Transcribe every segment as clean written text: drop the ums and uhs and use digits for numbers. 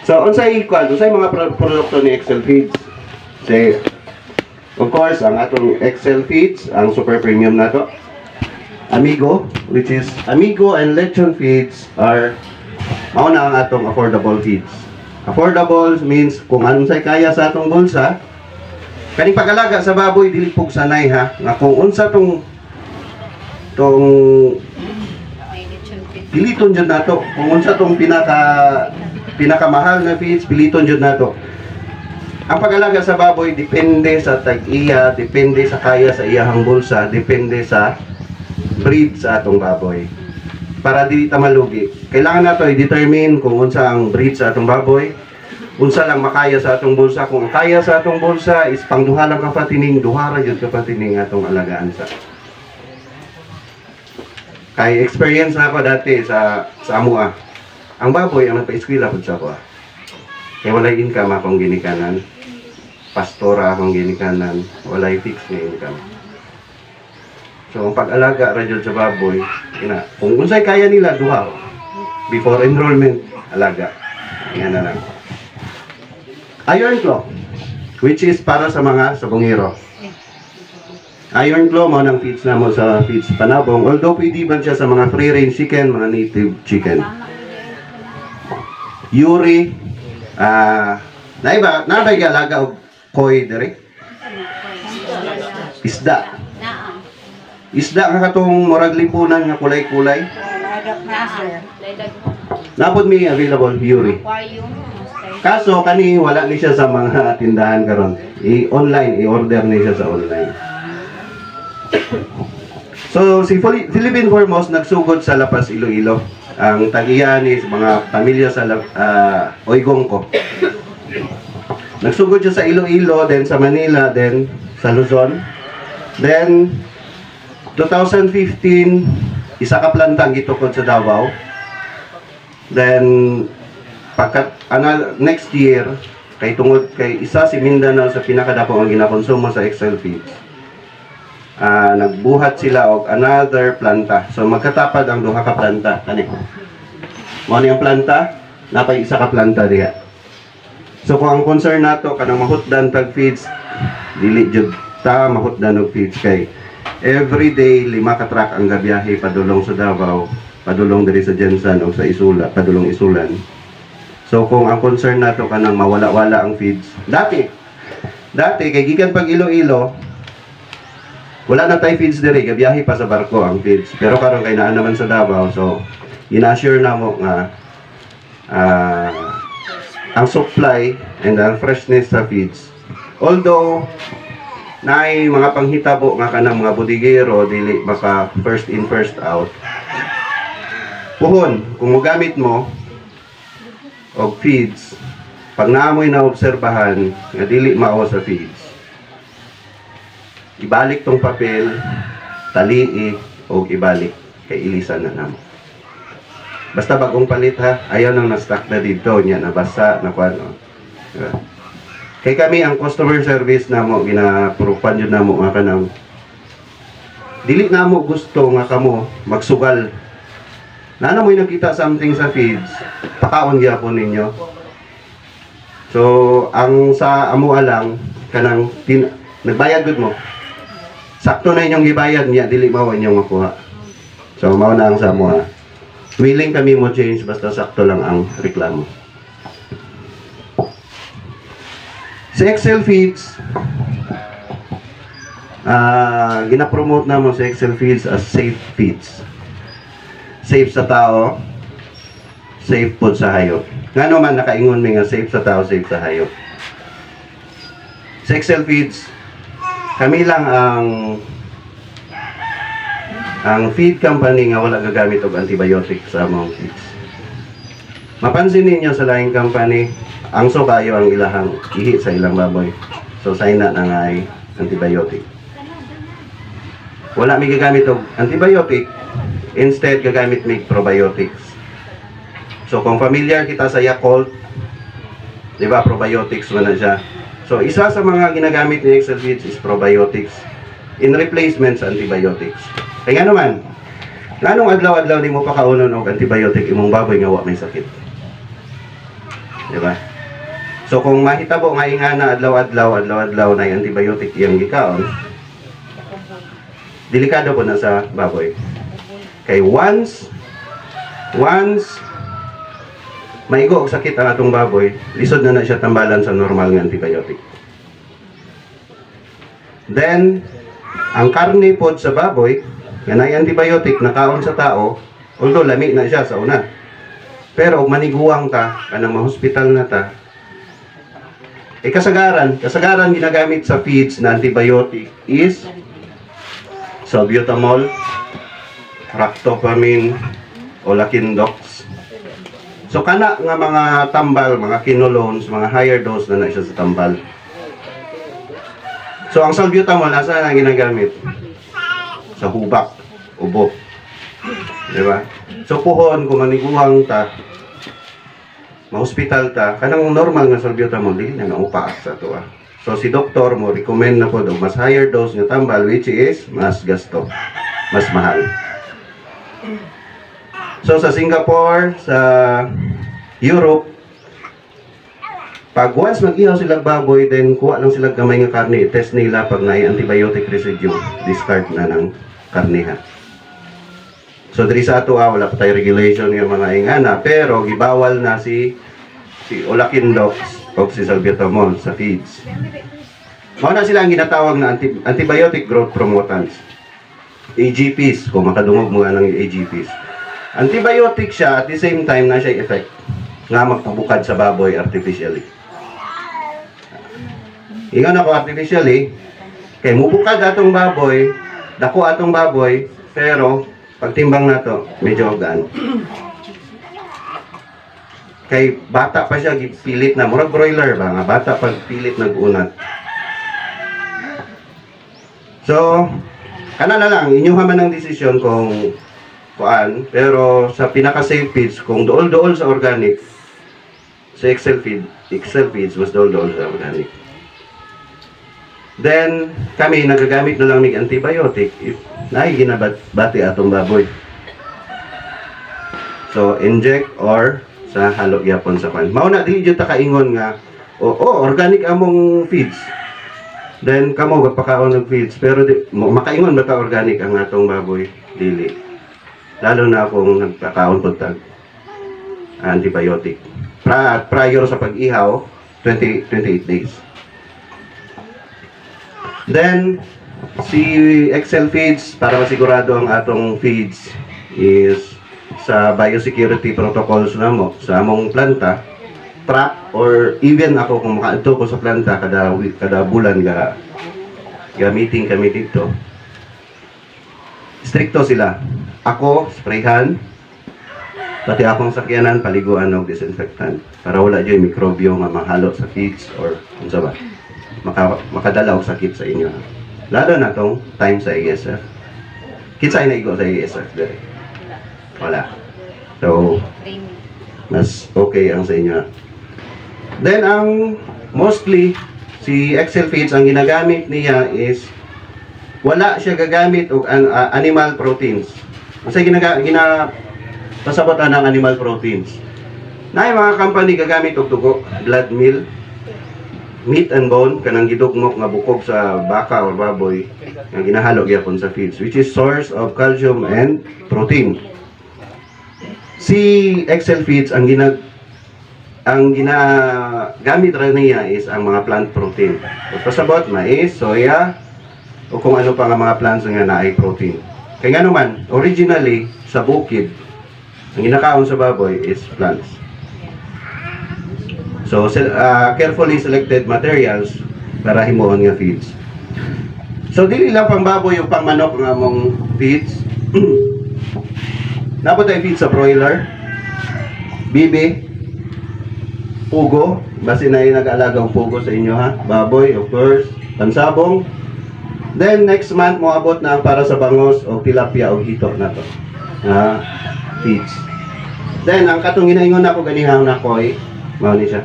So unsay mga produkto ni Excel Feeds? Say, of course, ang atong Excel Feeds, ang super premium nato. Amigo, which is Amigo and Lechon Feeds are mauna ang atong affordable feeds. Affordable means kung unsay kaya sa atong bulsa. Kaning pag-alaga sa baboy dili pug sanay ha. Nga kung unsa tong piliton jud nato. Kung unsa tong pinakamahal na feeds, piliton jud nato. Ang pag-alaga sa baboy depende sa tag-iya, depende sa kaya sa iyahang bulsa, depende sa breed sa atong baboy. Para dili ta malugi, kailangan nato i-determine kung unsa ang breed sa atong baboy, unsa lang makaya sa atong bulsa. Kung kaya sa atong bulsa is pangduha lang kapatining, duha ra jud kapatining atong alagaan sa. Kay experience na ako dati sa amua. Ang baboy ang nagpa-eskwela pud sa ako. Kay walay income akong ginikanan. Pastora akong ginikanan, walay fix na income. So ang pag-alaga ra jud sa baboy, kung unsay kaya nila duha before enrollment, alaga. Yan na lang. Iron Claw, which is para sa mga sabongero. Iron Claw mo ng feeds na mo sa feeds panabong, although pwede man siya sa mga free range chicken, mga native chicken. Yuri, nabay alaga og koi dere? Isda. Isda nga katong murag lipunan nga kulay-kulay. Napod mi available Yuri. Kaso kani wala ni siya sa mga tindahan karon. I-order ni siya sa online. So si Philippine Foremost nagsugod sa Lapas, Iloilo. Ang tag-iya ni mga pamilya sa Oigong ko. Nagsugod siya sa Iloilo, then sa Manila, then sa Luzon. Then 2015 isa ka plantang gitukod sa Davao. Then next year kay tungod kay isa si Mindanao sa pinakadako ang ginakonsumo sa Excel Feeds. Nagbuhat sila og another planta. So magkatapad ang duha ka planta kani. Mao ni ang planta, napay isa ka planta diha. So kung ang concern nato kanang mahutdan tag feeds, dili jud ta mahutdan og feeds kay every day 5 ka truck ang gabiyahe padulong sa Davao, padulong diri sa Jensan o sa Isula, padulong Isulan. So kung ang concern nato kanang mawala-wala ang feeds, dati kay gikan pag Iloilo, wala na tayo feeds diri, gabiyahe pa sa barko ang feeds. Pero karon kay naa naman sa Davao, so ina-assure na mo nga ang supply and ang freshness sa feeds. Although naay mga panghitabo nga kanang mga bodigero dili maka first in first out. Puhon kung mogamit mo og feeds, pag naamoy na obserbahan nga dili mao sa feeds, ibalik tong papel, talii o ibalik kay ilisan na namo. Basta bagong palit ha, ayaw nang na-stock na dito niya, nabasa, nakuano. Diba? Kay kami ang customer service namo ginapurupan yun namo nga kanang dili namo gusto nga kamo magsugal. Na mo'y nakita something sa feeds, pakaon gyapon ninyo. So ang sa amo lang kanang nagbayad gud mo. Sakto na inyong gibayad niya, dili mao inyong makuha. So mao na ang sa amo. Willing kami mo change basta sakto lang ang reklamo. Sa Excel Feeds, gina-promote na mo sa Excel Feeds as safe feeds. Safe sa tao, safe po sa hayop. Ngano man nakaingon mi nga safe sa tao, safe sa hayop. Sa Excel Feeds, kami lang ang feed company nga wala gagamit og antibiotic sa among feeds. Mapansin ninyo sa laing company, ang kayo ang ilahang ihi sa ilang baboy. So sign na nga ay antibiotic. Wala mi gagamit og antibiotic, instead gagamit mi probiotics. So kung familiar kita sa Yakult, di ba probiotics man na siya. So isa sa mga ginagamit ni Excel Feeds is probiotics in replacement sa antibiotics. Kaya naman, nganong adlaw-adlaw di mo pa kaunon og antibiotic imong baboy nga wa may sakit. Di ba? So kung mahitabo nga ingana adlaw-adlaw na yung antibiotic iyang gikaon, delikado po na sa baboy. Kay once maigo og sakit ang atong baboy, lisod na siya tambalan sa normal nga antibiotic. Then ang karne pod sa baboy nga nay antibiotic nakaon sa tao, although lami na siya sa una. Pero og maniguang ta kanang ma-hospital na ta, kasagaran ginagamit sa feeds na antibiotic is salbutamol, ractopamine, o lakindox. So kana nga mga tambal, mga kinolones, mga higher dose na siya sa tambal. So ang salbutamol asa na ginagamit? Sa hubak, ubo. Di ba? So puhon kung maniguhang ta, ma-hospital ta, kanang normal nga salbutamol dili na upaas sa to. So si doktor mo recommend na po mas higher dose nga tambal, which is mas gasto, mas mahal. So sa Singapore, sa Europe, pag once mag-ihaw sila baboy, then kuha lang sila gamay nga karne, test nila pag na antibiotic residue, discard na ng karnihan. So diri sa ato wala pa tayo regulation ng mga ingana, pero gibawal na si Olakindox o si salbutamol sa feeds. Mao na sila ang ginatawag na antibiotic growth promotants. AGPs, kung makadungog mo ng AGPs. Antibiotic siya, at the same time na siya effect nga magpabukad sa baboy artificially. Ingon ako artificially, kay mubukad atong baboy, dako atong baboy, pero pagtimbang na to, medyo gaan. Kay bata pa siya, pilit na. Murag broiler ba? Nga bata pag pilit nag-unat. So, kana na lang. Inyo haman ang desisyon kung kuan. Pero sa pinaka-safe feeds, kung dool-dool sa organic, sa Excel feeds, mas dool-dool sa organic. Then, kami nagagamit na lang ng antibiotic if ginabati atong baboy. So, inject or sa halo gyapon sa pan. Mao na dili jud ta kaingon nga organic among feeds. Then kamo gapakaon og feeds pero makaingon ba ta organic ang atong baboy? Dili. Lalo na kung nagpakaon pud tag antibiotic. Prior sa pag-ihaw 28 days. Then si Excel feeds, para masigurado ang atong feeds is sa biosecurity protocols namo sa among planta, track or even ako kung makaadto ko sa planta kada bulan ga meeting kami dito. Stricto sila. Ako sprayhan, pati akong sakyanan paliguan og disinfectant para wala jud mikrobyo nga mahalo sa feeds or unsa ba makadala og sakit sa inyo. Lalo na tong time sa ASF. Kinsay na igo sa ASF dire? Wala. So, mas okay ang sa inyo. Then, ang mostly, si Excel feeds, ang ginagamit niya is, wala siya gagamit og animal proteins. Kasi pasabotan ng animal proteins. Na yung mga company gagamit og dugo, blood meal, meat and bone, kanang gidugmok nga bukog sa baka or baboy, nga ginahalo gyapon sa feeds, which is source of calcium and protein. Si Excel feeds ang ginagamit ra niya is ang mga plant protein. Pasabot mais, soya, o kung ano pa nga mga plants nga naay protein. Kaya nga naman, originally sa bukid, ang ginakaon sa baboy is plants. So carefully selected materials para himuon nga feeds. So dili lang pang baboy o pang manok nga among feeds. Napot tayo feed sa broiler, bibi, pugo, basi na yung nag-aalagang pugo sa inyo ha, baboy, of course, pansabong. Then next month mo abot na ang para sa bangos o tilapia o hito na to, feeds. Then ang katong ginaingon ako ganihang na koy, mao ni siya.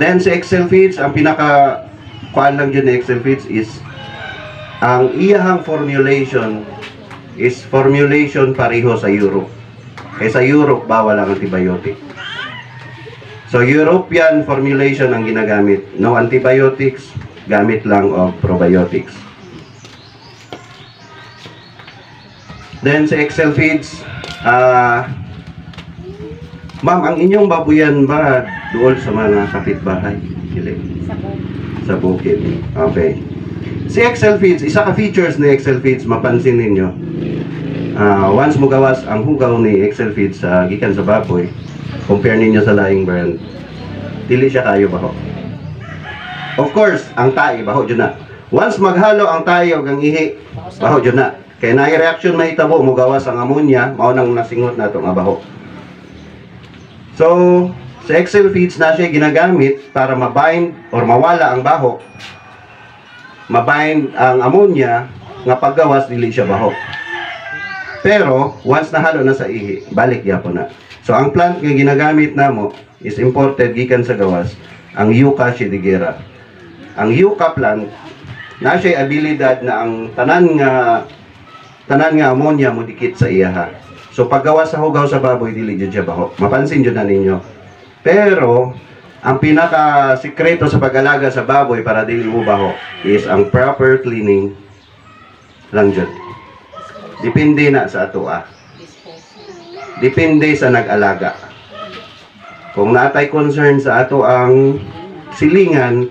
Then si Excel feeds, ang pinaka kuan lang dyan na Excel feeds is ang iyahang formulation is formulation pareho sa Europe. Eh sa Europe, bawal ang antibiotic. So European formulation ang ginagamit. No antibiotics, gamit lang of probiotics. Then sa Excel Feeds, ma'am, ang inyong babuyan ba doon sa mga kapitbahay? Sa bukid. Okay. Si Excel Feeds, isa ka features ni Excel Feeds, mapansin ninyo. Once mo gawas ang hugaw ni Excel Feeds sa gikan sa baboy, compare ninyo sa laing brand, dili siya kayo baho. Of course, ang tae baho jud na. Once maghalo ang tae ug ang ihi, baho jud na. Kaya na reaction mahitabo mo gawas ang ammonia, mao nang nasingot nato nga baho. So, sa Excel Feeds na siya ginagamit para mabind or mawala ang baho. Mabind ang ammonia nga paggawas dili siya baho. Pero once nahalo na sa ihi, balik gyapon na. So ang plant nga ginagamit namo is imported gikan sa gawas, ang Yucca sheddigera. Ang Yucca plant na siya abilidad na ang tanan nga ammonia mo dikit sa iyaha. So paggawas sa hugaw sa baboy dili jud siya baho. Mapansin jud na ninyo. Pero ang pinaka sikreto sa pag-alaga sa baboy para dili mo baho is ang proper cleaning lang jud. Depende na sa ato Depende sa nag-alaga. Kung natay concern sa ato ang silingan,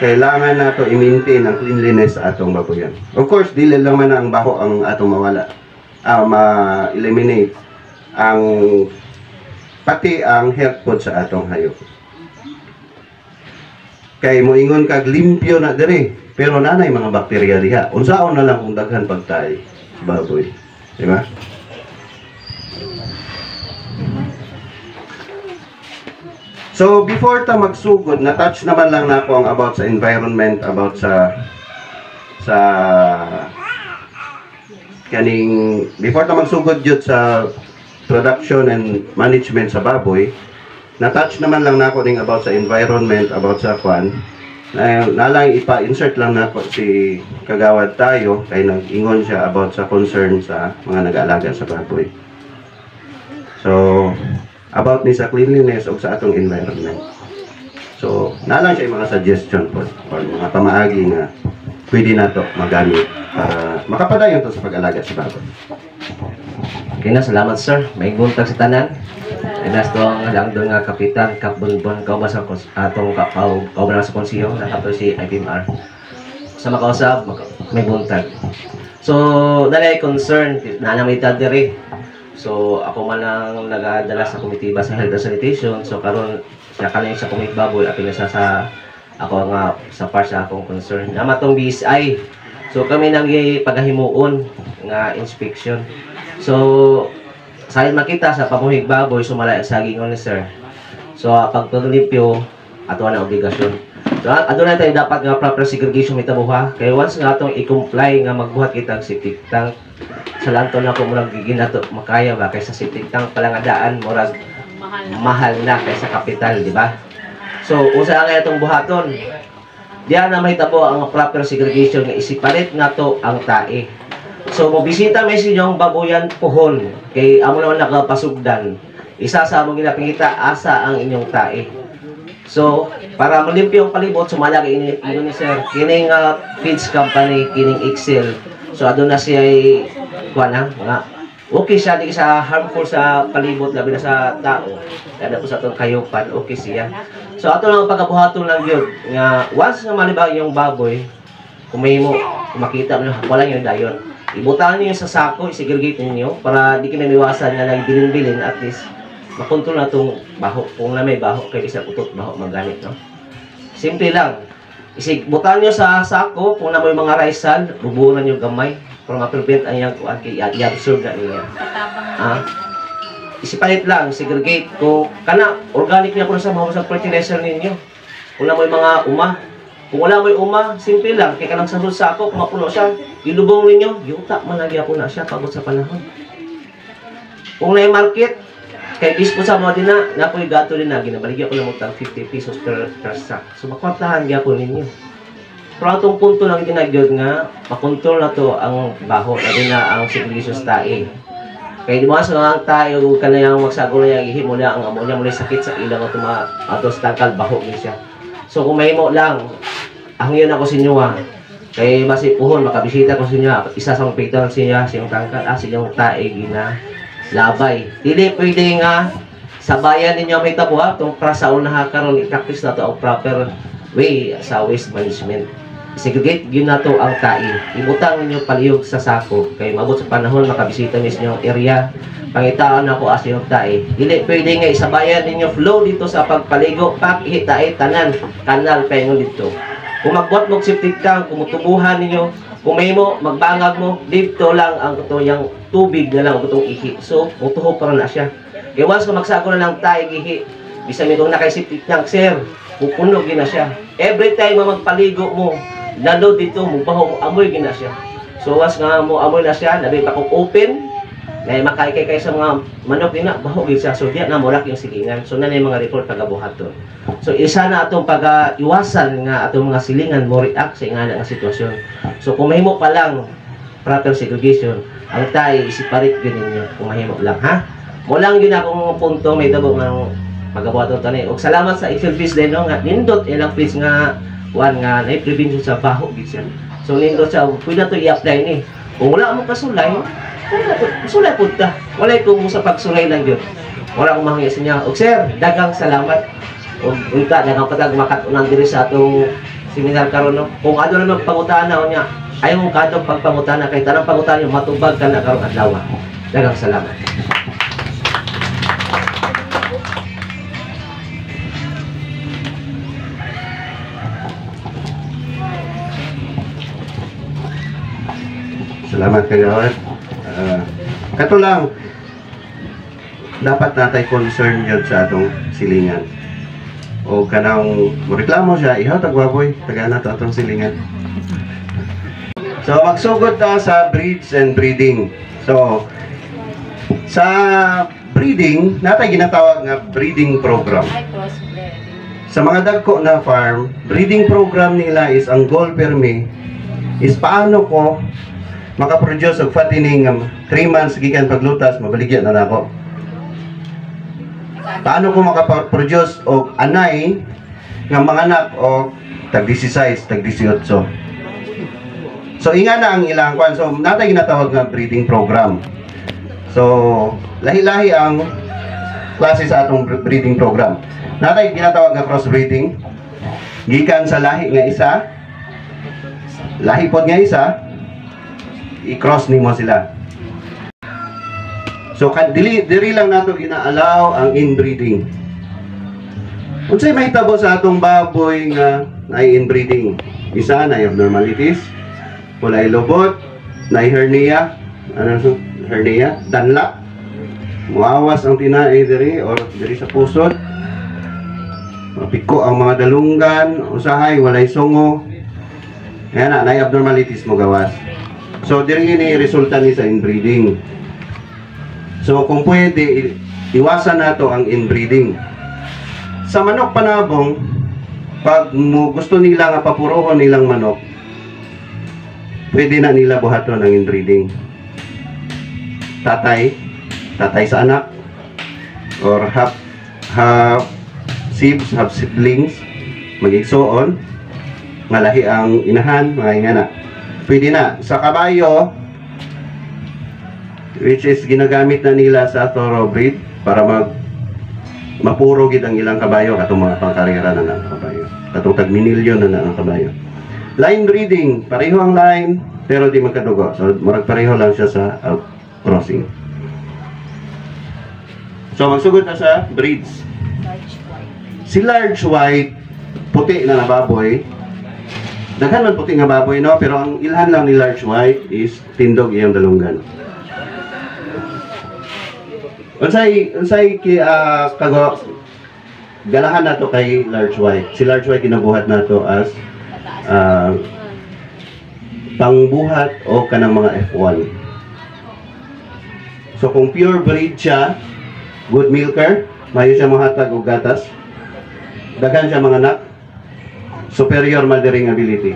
kailangan nato i-maintain ang cleanliness sa atong baboyan. Of course, dili lang man ang baho ang atong mawala. Ma-eliminate ang pati ang health food sa atong hayop. Kay moingon kag limpyo na diri, pero nanay mga bakterya diha. Unsaon na lang kung daghan pagtay sa baboy, di ba? So before ta magsugod, na-touch naman lang nako ang about sa environment, about sa kaning before ta magsugod jud sa production and management sa baboy. Na-touch naman lang nako ding about sa environment, about sa kwan. Nalang ipa-insert lang nako si Kagawad tayo kay nag-ingon siya about sa concern sa mga nag-aalaga sa baboy. So, about ni sa cleanliness o sa atong environment. So, nalang siya yung mga suggestion po or mga pamaagi nga pwede na to magamit para makapadayon to sa pag-alaga sa baboy. Okay na, salamat sir. May buntag sa tanan. Inas to ang lang doon nga kapitan, kapbunbon, kauba sa atong kauba na sa konsiyo, nakato si IPMR. Sa makausap, may buntag. So, dalay concern, nanamitan diri. So, ako man lang nag-aadala sa komitiba sa health and sanitation. So, karon siya kanina sa komit baboy, apil na sa ako nga sa part sa akong concern. Nama tong BSI. So, kami nang paghahimuon nga inspection. So, sa makita sa pamuhig baboy, sumala ang saging on sir. So, pagpalipyo, ato na obligasyon. So, ato na tayo dapat nga proper segregation mitabuha. Kaya once nga itong i-comply nga magbuhat kita ang septic tank, sa lanto na kung murag gigin nato makaya ba kaysa septic tank palangadaan murag mahal na kaysa kapital, di ba? So, usa nga itong buhaton. Diyan na mahitabo ang proper segregation nga isipalit nga to ang tae. So, mabisita may sinyong baboyan puhon kay amo naman nakapasugdan. Isa sa among ginapingita asa ang inyong tae. So, para malimpyo ang palibot, sumala kay ni sir, kining feeds company, kining Excel. So, adun na siya ay kuha na, nga. Okay siya, di sa harmful sa palibot, labi na sa tao. Kaya po sa itong kayupan, okay siya. So, ato lang ang pagkabuhaton lang yun. Nga, once na malibang yung baboy, kung may mo, kung makita mo, wala yung dayon. Ibutahan niyo sa sako, isegregate niyo para di kayo namiwasan na nagbilin-bilin, at least makontrol na itong baho. Kung na may baho, kayo isa putot, baho maganit, no? Simple lang. Butahan niyo sa sako, kung na may mga rice-sal, bubuunan niyo gamay para ma-prevent ang iyang i-absorb na niya. Isipalit lang, segregate. Kung kana, organic niya po na sa mahusang fertilizer ninyo. Kung na may mga uma, kung wala may uma, simple lang. Kaya kanang sa sako, kung mapuno siya, ilubong ninyo, yuta, managya po na siya pagod sa panahon. Kung na market, kay dispo sa mga din na po yung gato din na, ginabaligyan ko lang mo 50 pesos per sack. So, makwartahan niya po ninyo. Pero atong punto lang ginagyod nga, makontrol na to ang baho, labi na ang segregation sa tae. Kaya di mo sa mga tayo, huwag ka na yung magsagol na yung ihimo na ang ammonia muli sakit sa ilang ato sa tangkal, baho din siya. So kung may mo lang, ang yun ako sa inyo ha. Kaya masipuhon, makabisita ko sa inyo ha. Isa sa mga picture siya, siyang tangkal, siyang tae, gina, labay. Dili pwede nga, sa bayan ninyo may tapo ha, itong prasaon na karon i-practice na to ang proper way sa waste management. Segregate yun na to ang tae. Ibutang ninyo palihog sa sako. Kaya mabot sa panahon, makabisita mismo yung area. Pangitaan ako as yung tae. Dili pwede nga isabayan ninyo flow dito sa pagpaligo. Pak, tae, tanan, kanal, paingon dito. Kung magbuhat mo septic tank, kung tubuhan ninyo, kung may mo, magbangag mo, dito lang ang yung tubig na lang itong ihi. So, mutuho para na siya. Kaya once kung magsako na ng tae, ihi, bisa mo itong nakaisiptic tank, sir, pupunog na siya. Every time mo magpaligo mo, lalo dito, mubaho mo, amoy gina siya. So, once nga mo amoy na siya, labi pa kung open, na makaikay sa mga manok din na, baho gina siya. So, diyan na mulak yung silingan. So, na yung mga report kagabuhaton. So, isa na atong pag-iwasan nga atong mga silingan mo react sa nga sitwasyon. So, kung mahimo pa lang proper segregation, ang tayo isiparit yun ninyo kung mahimo lang, ha? Mulang yun akong punto, may dabog ng magabuhaton tanay. O, salamat sa Excel Fish din, no? Nga, nindot ilang fish nga one nga na prevention sa baho gid. So nindot sa pwede to i-apply ni. Kung wala mo kasulay, sulay pud ta. Wala ko mo sa pagsulay lang gyud. Wala ko mahangi sa niya. Og sir, daghang salamat. Og unta daghang patag makatunan diri sa atong seminar karon no. Kung ano naman pangutana niya, ayaw mo kadtong pagpangutana kay tanang pangutana matubag ka na karon adlaw. Daghang salamat. Salamat kagawad. Kato lang, dapat natay concern yun sa atong silingan. O kanang reklamo siya, ihaw tagwaboy, tagana to atong silingan. So magsugod ta sa breeds and breeding. So sa breeding, natay ginatawag nga breeding program. Sa mga dagko na farm, breeding program nila is ang goal permi is paano ko makaproduce og fattening 3 months gikan paglutas mabaligya na nako. Paano ko makaproduce og anay nga manganak og tag 16, tag 18. So inga na ang ilang kwan. So natay ginatawag nga breeding program. So lahi-lahi ang klase sa atong breeding program. Natay ginatawag nga crossbreeding gikan sa lahi nga isa, lahi pod nga isa, i-cross nimo sila. So diri lang nato gina-allow ang inbreeding. Unsay mahitabo sa atong baboy nga nay inbreeding? Isa na abnormalities, walay lubot, nay hernia, hernia, danlak, muawas ang tinae diri or diri sa pusod, mapiko ang mga dalunggan, usahay walay sungo. Ayan na, nay abnormalities mo gawas. So, diri ni resulta ni sa inbreeding. So, kung pwede, iwasan nato ang inbreeding. Sa manok panabong, pag gusto nila nga papurohon nilang manok, pwede na nila buhaton ang inbreeding. Tatay sa anak, or half sibs, half siblings, mag-igsoon, malahi ang inahan, mga ingana. Pwede na. Sa kabayo, which is ginagamit na nila sa thoroughbreed para mapuro gid ang ilang kabayo katong mga pangkarera na ng kabayo. Katong tagminilyon na ang kabayo. Line breeding, pareho ang line pero di magkadugo. So murag pareho lang siya sa crossing. So magsugod na sa breeds. Si large white, puti na baboy. Daghan man puti nga baboy, no? Pero ang ilhan lang ni large white is tindog iyang dalunggan. Unsay kago galahan nato kay large white. Si large white ginabuhat nato as pangbuhat o kanang mga F1. So kung pure breed siya, good milker, mayo siya mahatag og gatas. Daghan siya mga anak. superior mothering ability.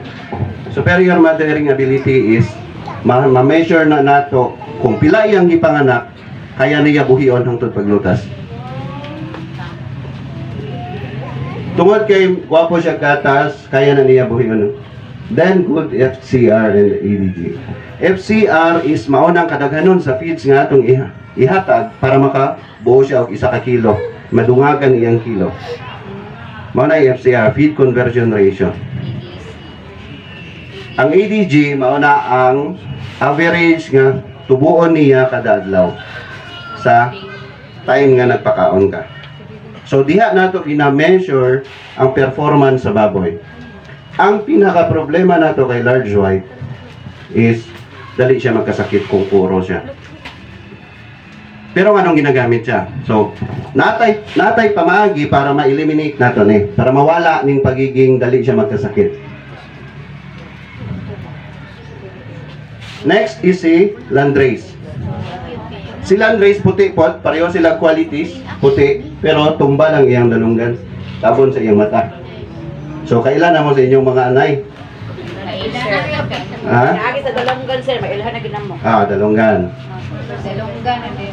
Superior mothering ability is ma-measure na nato kung pila iyang gipanganak kaya niya buhion hangtod paglutas. Tungod kay gwapo siya gatas, kaya na niya buhion. Then good FCR and EDG. FCR is maunang kadaghanon sa feeds nga atong ihatag para makabuo siya og 1 ka kilo, madungagan iyang kilo. Mao na FCR, feed conversion ratio. Ang ADG mao na ang average nga tubuon niya kada adlaw sa time nga nagpakaon ka. So diha nato gina-measure ang performance sa baboy. Ang pinaka problema nato kay large white is dali siya magkasakit kung puro siya. Pero anong ginagamit siya? So natay pamagi para ma-eliminate nato ni, para mawala ning pagiging dali siya magkasakit. Next is si Landrace. Si Landrace puti po, pareho sila qualities, puti, pero tumba lang iyang dalunggan, tabon sa iyang mata. So kailan na mo sa inyong mga anay? Ha? Agi sa dalunggan sir, mailhan na ginamo. Dalunggan. Dalunggan andi.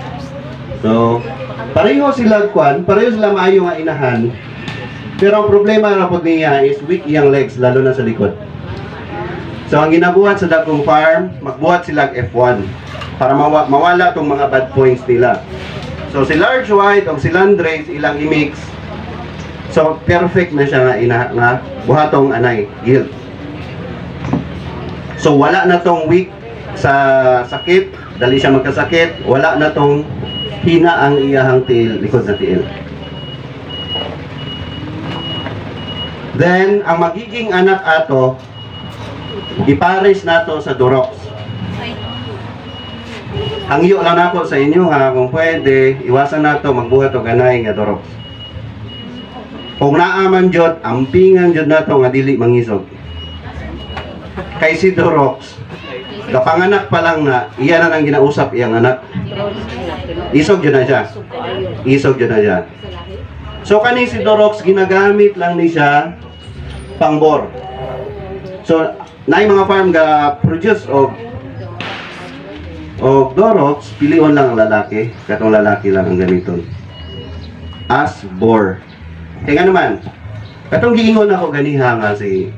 So pareho sila pareho sila maayo nga inahan. Pero ang problema na po niya is weak iyang legs, lalo na sa likod. So ang ginabuhat sa dakong farm, magbuhat sila F1 para mawala tong mga bad points nila. So si large white o si Landrace ilang i-mix. So perfect na siya nga buhatong anay, yield. So wala na tong weak sa sakit, dali siya magkasakit, wala na tong hina ang iyahang tiil, likod na tiil. Then ang magiging anak ato ipares nato sa Durox. Hangyo lang nako sa inyo ha, kung pwede, iwasan nato magbuhat og anay nga Durox. Kung naaman jud, ampingan jud nato nga dili mangisog. Kay si Durox, kapanganak pa lang na, iya na nang ginausap iyang anak. Isog jud na siya. Isog jud na siya. So kani si Durox ginagamit lang ni siya pangbor. So na mga farm ga produce og Durox, pilion lang ang lalaki, katong lalaki lang ang gamiton. As bore. Kaya nga naman, katong giingon ako ganiha nga si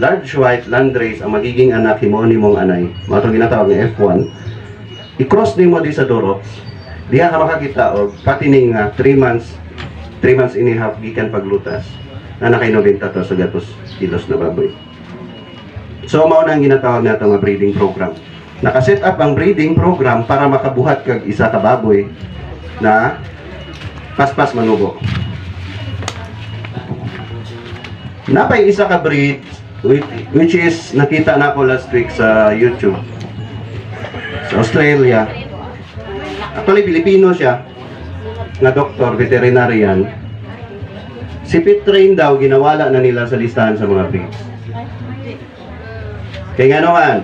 large white Landrace ang magiging anak himo-nimong anay. Mao tong ginatawag nga F1. I-cross nimo di sa Durox. Diha ka makakita og patining 3 months and a half gikan paglutas. Na nakay 90 to sa gatos kilos na baboy. So mao na ang ginatawag nato nga breeding program. Naka-set up ang breeding program para makabuhat kag isa ka baboy na paspas manubo. Napay isa ka breed which is nakita nako last week sa YouTube. Sa Australia. Actually Pilipino siya. Nga doktor, veterinarian. Si pit train daw ginawala na nila sa listahan sa mga breeds. Kaya nga naman,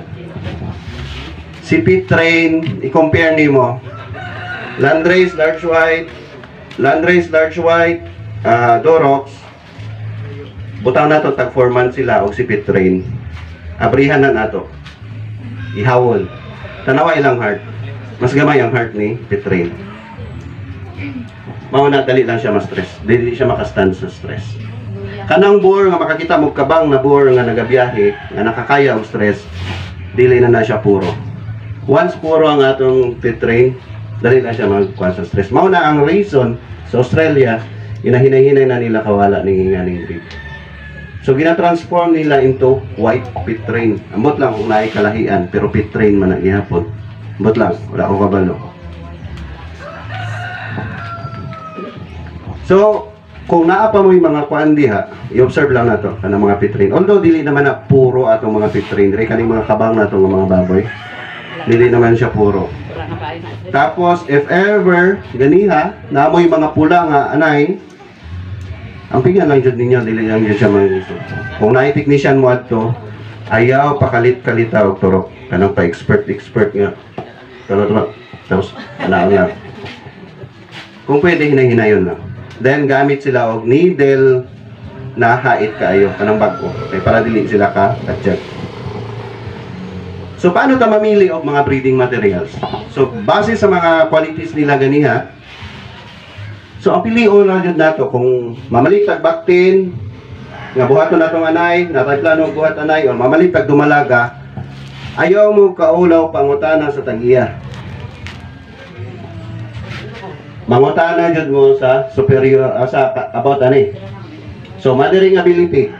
si pit train, i-compare nimo Landrace large white, Durox, butang nato tag 4 months sila og si pit train. Abrihan na nato. Ihawol. Tanawa ilang heart. Mas gamay ang heart ni pit train. Mao na dali lang siya ma-stress. Dili siya makastand sa stress. Kanang boar nga makakita mo kabang na boar nga nagabiyahe, nga nakakaya og stress, dili na siya puro. Once puro ang atong pit train, dali na siya magkuha sa stress. Mao na ang reason sa Australia, inahinay-hinay na nila kawala ning nganing breed. So gina-transform nila into white pit train. Ambot lang kung naay kalahian, pero pit train man ang gihapon. Ambot lang, wala ko kabalo. So kung naa pa mo yung mga kuan diha, i-observe lang nato kanang mga pit train. Although dili naman na puro atong mga pit train, diri kaning mga kabang nato nga mga baboy. Dili naman siya puro. Tapos if ever ganiha naamoy mga pula nga anay, ang pingan lang jud ninyo, dili lang jud siya mangisog. Kung naay technician mo adto, ayaw pakalit-kalita og turok. Kanang pa expert nga. Tapos alaon lang. Kung pwede hinay-hinayon lang. Then gamit sila og needle nahait kaayo kanang bag-o kay para dili sila ka katjag. So paano ta mamili og mga breeding materials? So base sa mga qualities nila ganiha, so ang pilion ra jud nato kung mamalit tag baktin nga buhaton natong anay, natay plano buhat anay o mamalit tag dumalaga, ayaw mo kaulaw pangutana sa tag-iya. Mangutana jud mo sa superior sa about ani. So mothering ability.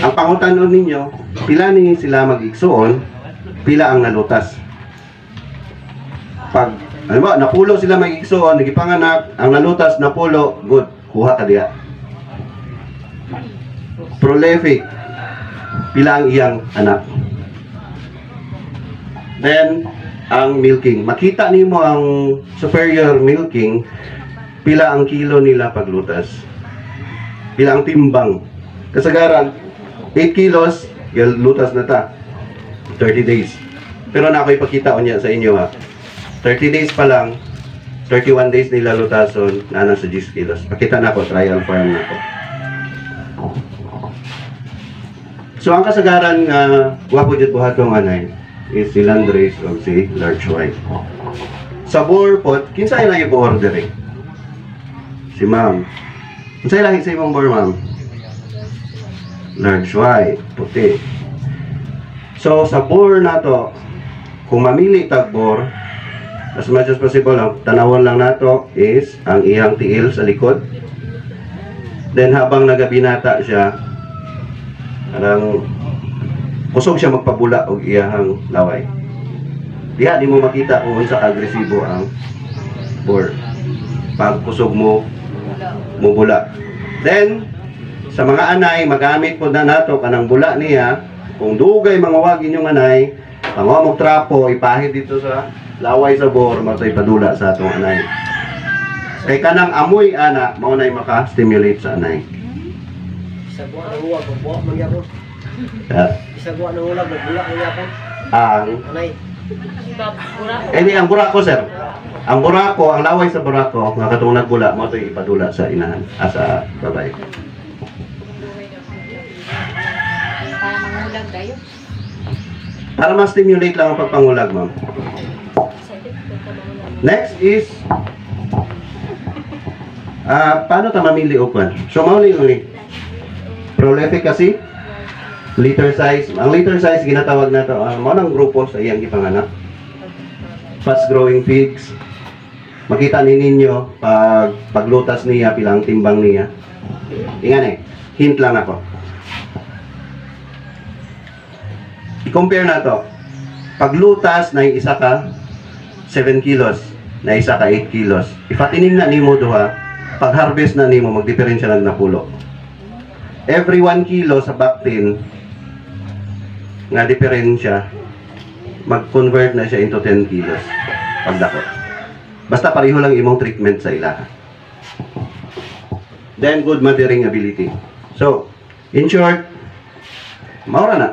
Ang pangutanon ninyo, pila ni sila mag-igsuon, pila ang nalutas. Pag ano ba, napulo sila mag-igsuon, nagipanganak, ang nalutas napulo, good, kuha ka diya. Prolific, pila ang iyang anak. Then ang milking, makita nimo ang superior milking, pila ang kilo nila paglutas, pila ang timbang. Kasagaran 8 kilos lutas na ta 30 days, pero na ako ipakita unya sa inyo ha, 30 days pa lang, 31 days nila lutason na nasa 10 kilos. Pakita na ako, trial farm na ako. So ang kasagaran nga wapo jud buhatong anay is si Landrace o si Large White. Sa boar pot, kinsay lang yung ordering? Si ma'am. Kinsay lang sa imong boar, ma'am? Large White, puti. So sa boar na to, kung mamili tag boar, as much as possible, ang tanawon lang nato is ang iyang tiil sa likod. Then habang nagabinata siya, parang kusog siya magpabula og iyahang laway. Diha di mo makita kung unsa agresibo ang boar. Pag kusog mo mubula. Then sa mga anay magamit po na nato kanang bula niya. Kung dugay mangawagin yung anay, pangawa mo trapo ipahid dito sa laway sa boar, matay padula sa atong anay. Kay kanang amoy ana mao nay maka-stimulate sa anay. Sa buwan ng uwag, buwak man yapon. Isa buwan ng ulag, bulak man yapon. Ang Anay. di ang burako, sir. Ang burako, ang laway sa burako, nga katong nagbula mo ito'y ipadula sa inahan, sa babae. Para mangulag tayo. Para ma-stimulate lang ang pagpangulag, ma'am. Next is paano ta mamili og kwan? So mao ni prolific kasi liter size. Ang liter size ginatawag nato mao nang grupo sa iyang gipanganak. Fast growing pigs. Makita ni ninyo pag paglutas niya pilang timbang niya. Ingan hint lang ako. I-compare nato. Paglutas na isa ka 7 kilos, na isa ka 8 kilos. Ifatining na nimo duha, pag harvest na nimo magdiferensya lang na pulo. Every 1 kilo sa baktin nga diferensya, mag-convert na siya into 10 kilos pagdako. Basta pareho lang imong treatment sa ilaha. Then good mothering ability. So, in short, maura na.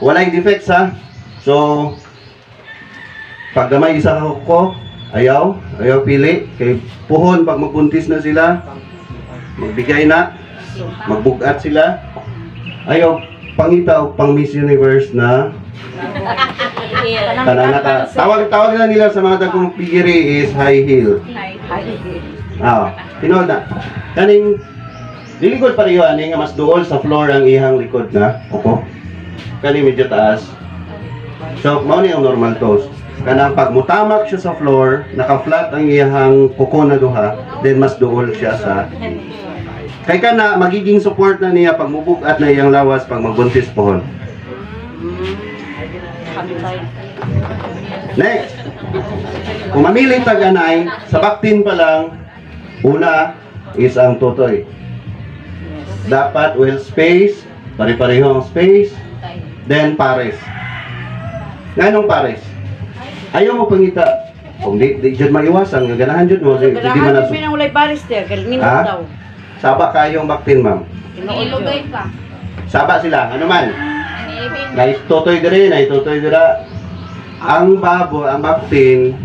Walay defects ha. So, pag gamay isa ko, ayaw pili. Kay puhon pag magbuntis na sila, magbigay na, magbugat sila. Ayaw pangita o pang Miss Universe na kanana ka. Tawag na nila sa mga dagkong pigiri is high heel. Tinood na. Kaning lilikod pareho ani nga mas duol sa floor ang ihang likod na upo. Kani medyo taas. So mao ni ang normal toes. Kanang pag mutamak siya sa floor, naka-flat ang iyang kuko na duha, then mas duol siya sa kay kana magiging support na niya pag mubugat na iyang lawas pag magbuntis pohon. Next, kung mamili tag anay, sa baktin pa lang, una is ang tutoy. Dapat well space, pare-pareho ang space, then pares. Nganong pares? Ayaw mo pangita. Kung di dyan maiwasan, nga ganahan dyan mo. Hindi man Ganahan mo ulay baris there, kalminot daw. Saba kayong baktin, ma'am. Ilugay pa. Saba sila. Ano man? Naitutoy dire, naitutoy dira. Ang babo, ang baktin,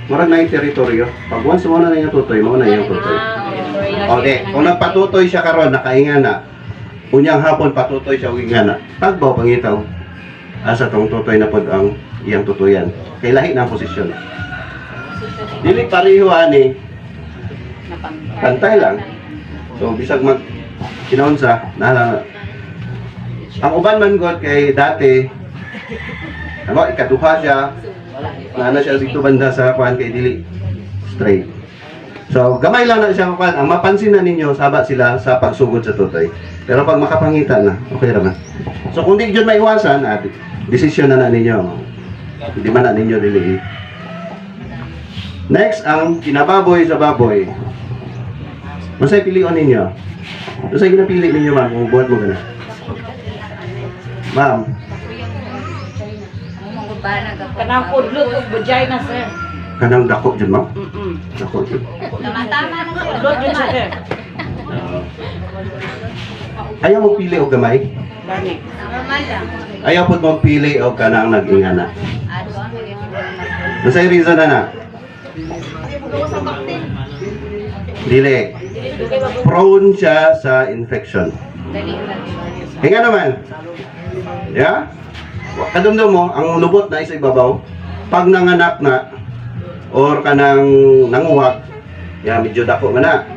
marag na yung teritoryo. Pag once mo na yung tutoy, mo na yung tutoy. Okay, kung nagpatutoy siya karon nakainga na. Unyang hapon patutoy siya inga na. Tagbaw pangitaw. Asa tong tutoy na pod ang iyang tutoyan. Kay lahi na ang posisyon. Dili pareho ani. Pantay lang. So bisag mag kinaunsa nala. Ang uban man god kay dati ano ikaduha siya. Na siya dito banda sa kuan kay dili straight. So, gamay lang na siya kuan. Ang mapansin na ninyo, sabat sila sa pagsugod sa tutoy. Pero pag makapangita na, okay naman. So, kung di dyan maiwasan, desisyon na ninyo. Hindi man na ninyo dili. Next, ang kinababoy sa baboy. Masay pilion ninyo. Masay ginapili ninyo, ma'am, kung buhat mo gano'n. Ma'am, Kanang pudlot ug vagina, sir. kanang dako dyan, ma'am? Dako dyan. Tama-tama na sir. Pudlot yun siya, sir. Ayaw mo pili o gamay? Gani. Normal lang. Ayaw po mo pili o kanang nag-ingana. Masay reason na. Dili. Prone siya sa infection. Hinga naman. Yeah? Kadumdum mo, ang lubot na isa ibabaw, pag nanganak na, or kanang nanguwak, medyo dako man na.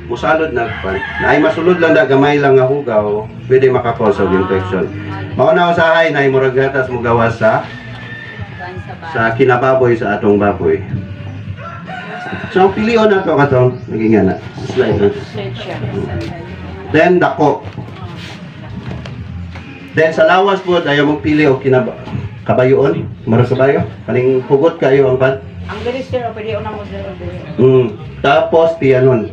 Musalod na, na ay masulod lang na, gamay lang nga hugaw, pwede makakos og infection. Mauna usahay na murag gatas mo gawas sa kinababoy sa atong baboy. So, ang pilion na ito katong, naging nga na. Slide na. Then, dako. Then, sa lawas po, ayaw mong pili o kabayoon. Mara kabayo. Kaning hugot kayo ang pan. Ang galis sir, pwede una mo sir. Tapos, tiyanon.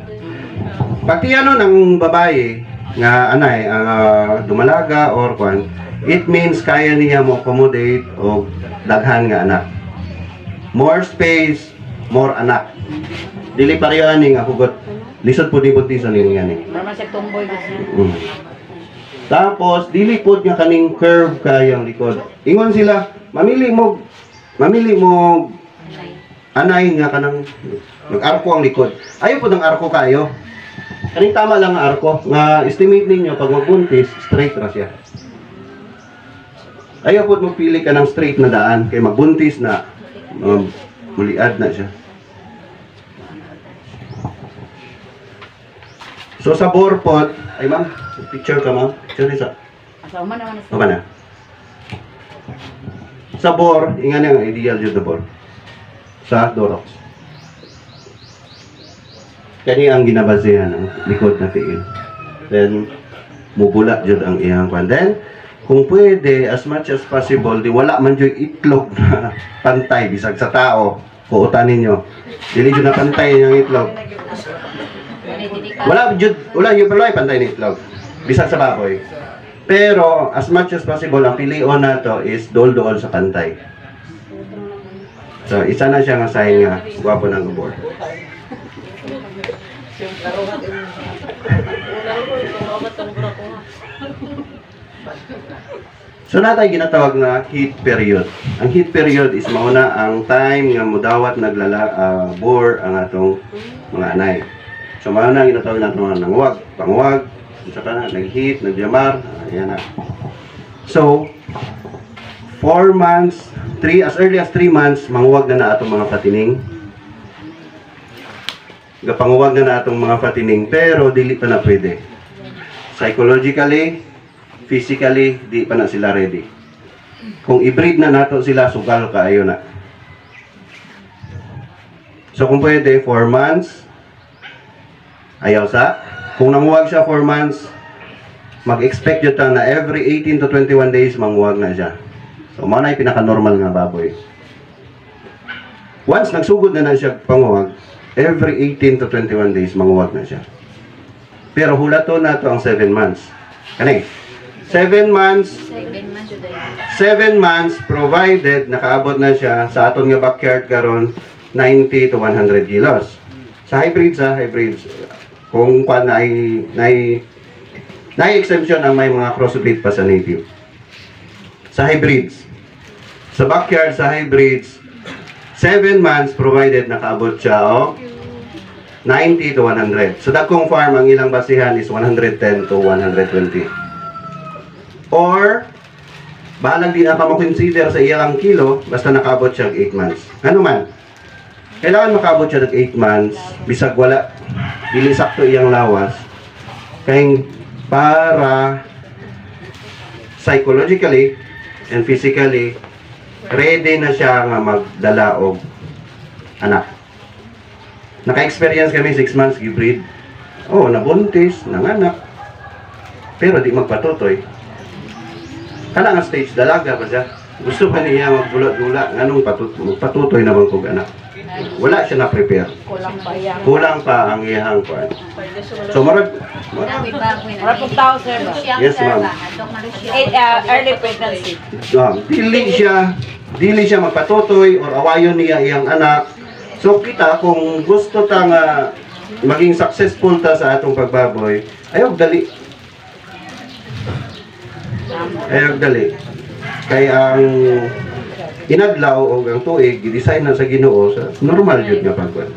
Pag tiyanon ang babae, nga anay, dumalaga or kwan, it means kaya niya mo accommodate o daghan nga anak. More space, more anak. Dili pareho ani nga hugot. Lisod po di buntisan ni nga ni. Mara siya tomboy kasi. Tapos dili pod nga kaning curve kayang likod. Ingon sila, mamili mo anay nga kanang nag-arko ang likod. Ayaw pod ang arko kayo. Kaning tama lang ang arko nga estimate ninyo pag magbuntis straight ra siya. Ayaw pod magpili ka ng straight na daan kay magbuntis na muliad na siya. So sa bore pot, ay ma'am, picture ka ma'am. Picture isa. Asa man naman Ano na? Sa bore, ingan ang ideal jud na bore. Sa Dorox. Kani ang ginabasehan ng likod na tiil. Then, mubula jud ang iyang kwan. Then, kung pwede, as much as possible, di wala man jud itlog na pantay, bisag sa tao, kuutan ninyo. Dili jud na pantay yung itlog. Wala yung pantay ni itlog. Bisag sa baboy. Pero, as much as possible, ang pilion na to is dool-dool sa pantay. So, isa na siya nga sign nga, guwapo ng gubor. So, natay ginatawag na heat period. Ang heat period is mauna ang time nga mudawat bore ang atong mga anay. So, mauna ang ginatawag natin mga nanguwag, panguwag, saka na, nag-heat, nag-jamar, ayan na. So, 4 months, as early as 3 months, manguwag na atong mga patining. Gapanguwag na atong mga patining, pero dili pa na pwede. Psychologically, physically, di pa na sila ready. Kung i-breed na nato sila, sugal kaayo na. So, kung pwede, 4 months, ayaw sa. Kung nanguwag siya 4 months, mag-expect yun na every 18 to 21 days manguwag na siya. So, mga na pinaka-normal nga baboy. Once nagsugod na siya panguwag, every 18 to 21 days manguwag na siya. Pero hulato na to ang 7 months. Kani? 7 months provided nakaabot na siya sa aton nga backyard karon 90 to 100 kilos. Sa hybrids, kung pa na exemption ang may mga crossbreed pa sa native. Sa hybrids, sa backyard sa hybrids, 7 months provided nakaabot siya o 90 to 100. So dagkong farm ang ilang basihan is 110 to 120. Or bahalang di na pa mo-consider sa ilang kilo basta nakaabot siya 8 months. Ano man? Kailangan makaabot siya ng 8 months bisag wala dili sakto iyang lawas kay para psychologically and physically ready na siya nga magdala og anak. Naka-experience kami 6 months gibreed. Oh, nabuntis, nanganak. Pero di magpatutoy. Kana nga stage dalaga pa siya. Gusto pa niya magbulat-bulat nganong patutoy na bang kog anak. Wala siya na-prepare. Kulang pa ang iyang kuan. So murag Wala pong tao, sir ba? yes ma'am. Early pregnancy. Dili siya magpatutoy or awayon niya iyang anak. So kita kung gusto ta nga maging successful ta sa atong pagbaboy, ayog dali. Kay ang inadlaw o ang tuig gi-design na sa Ginoo sa normal jud nga pagkuan.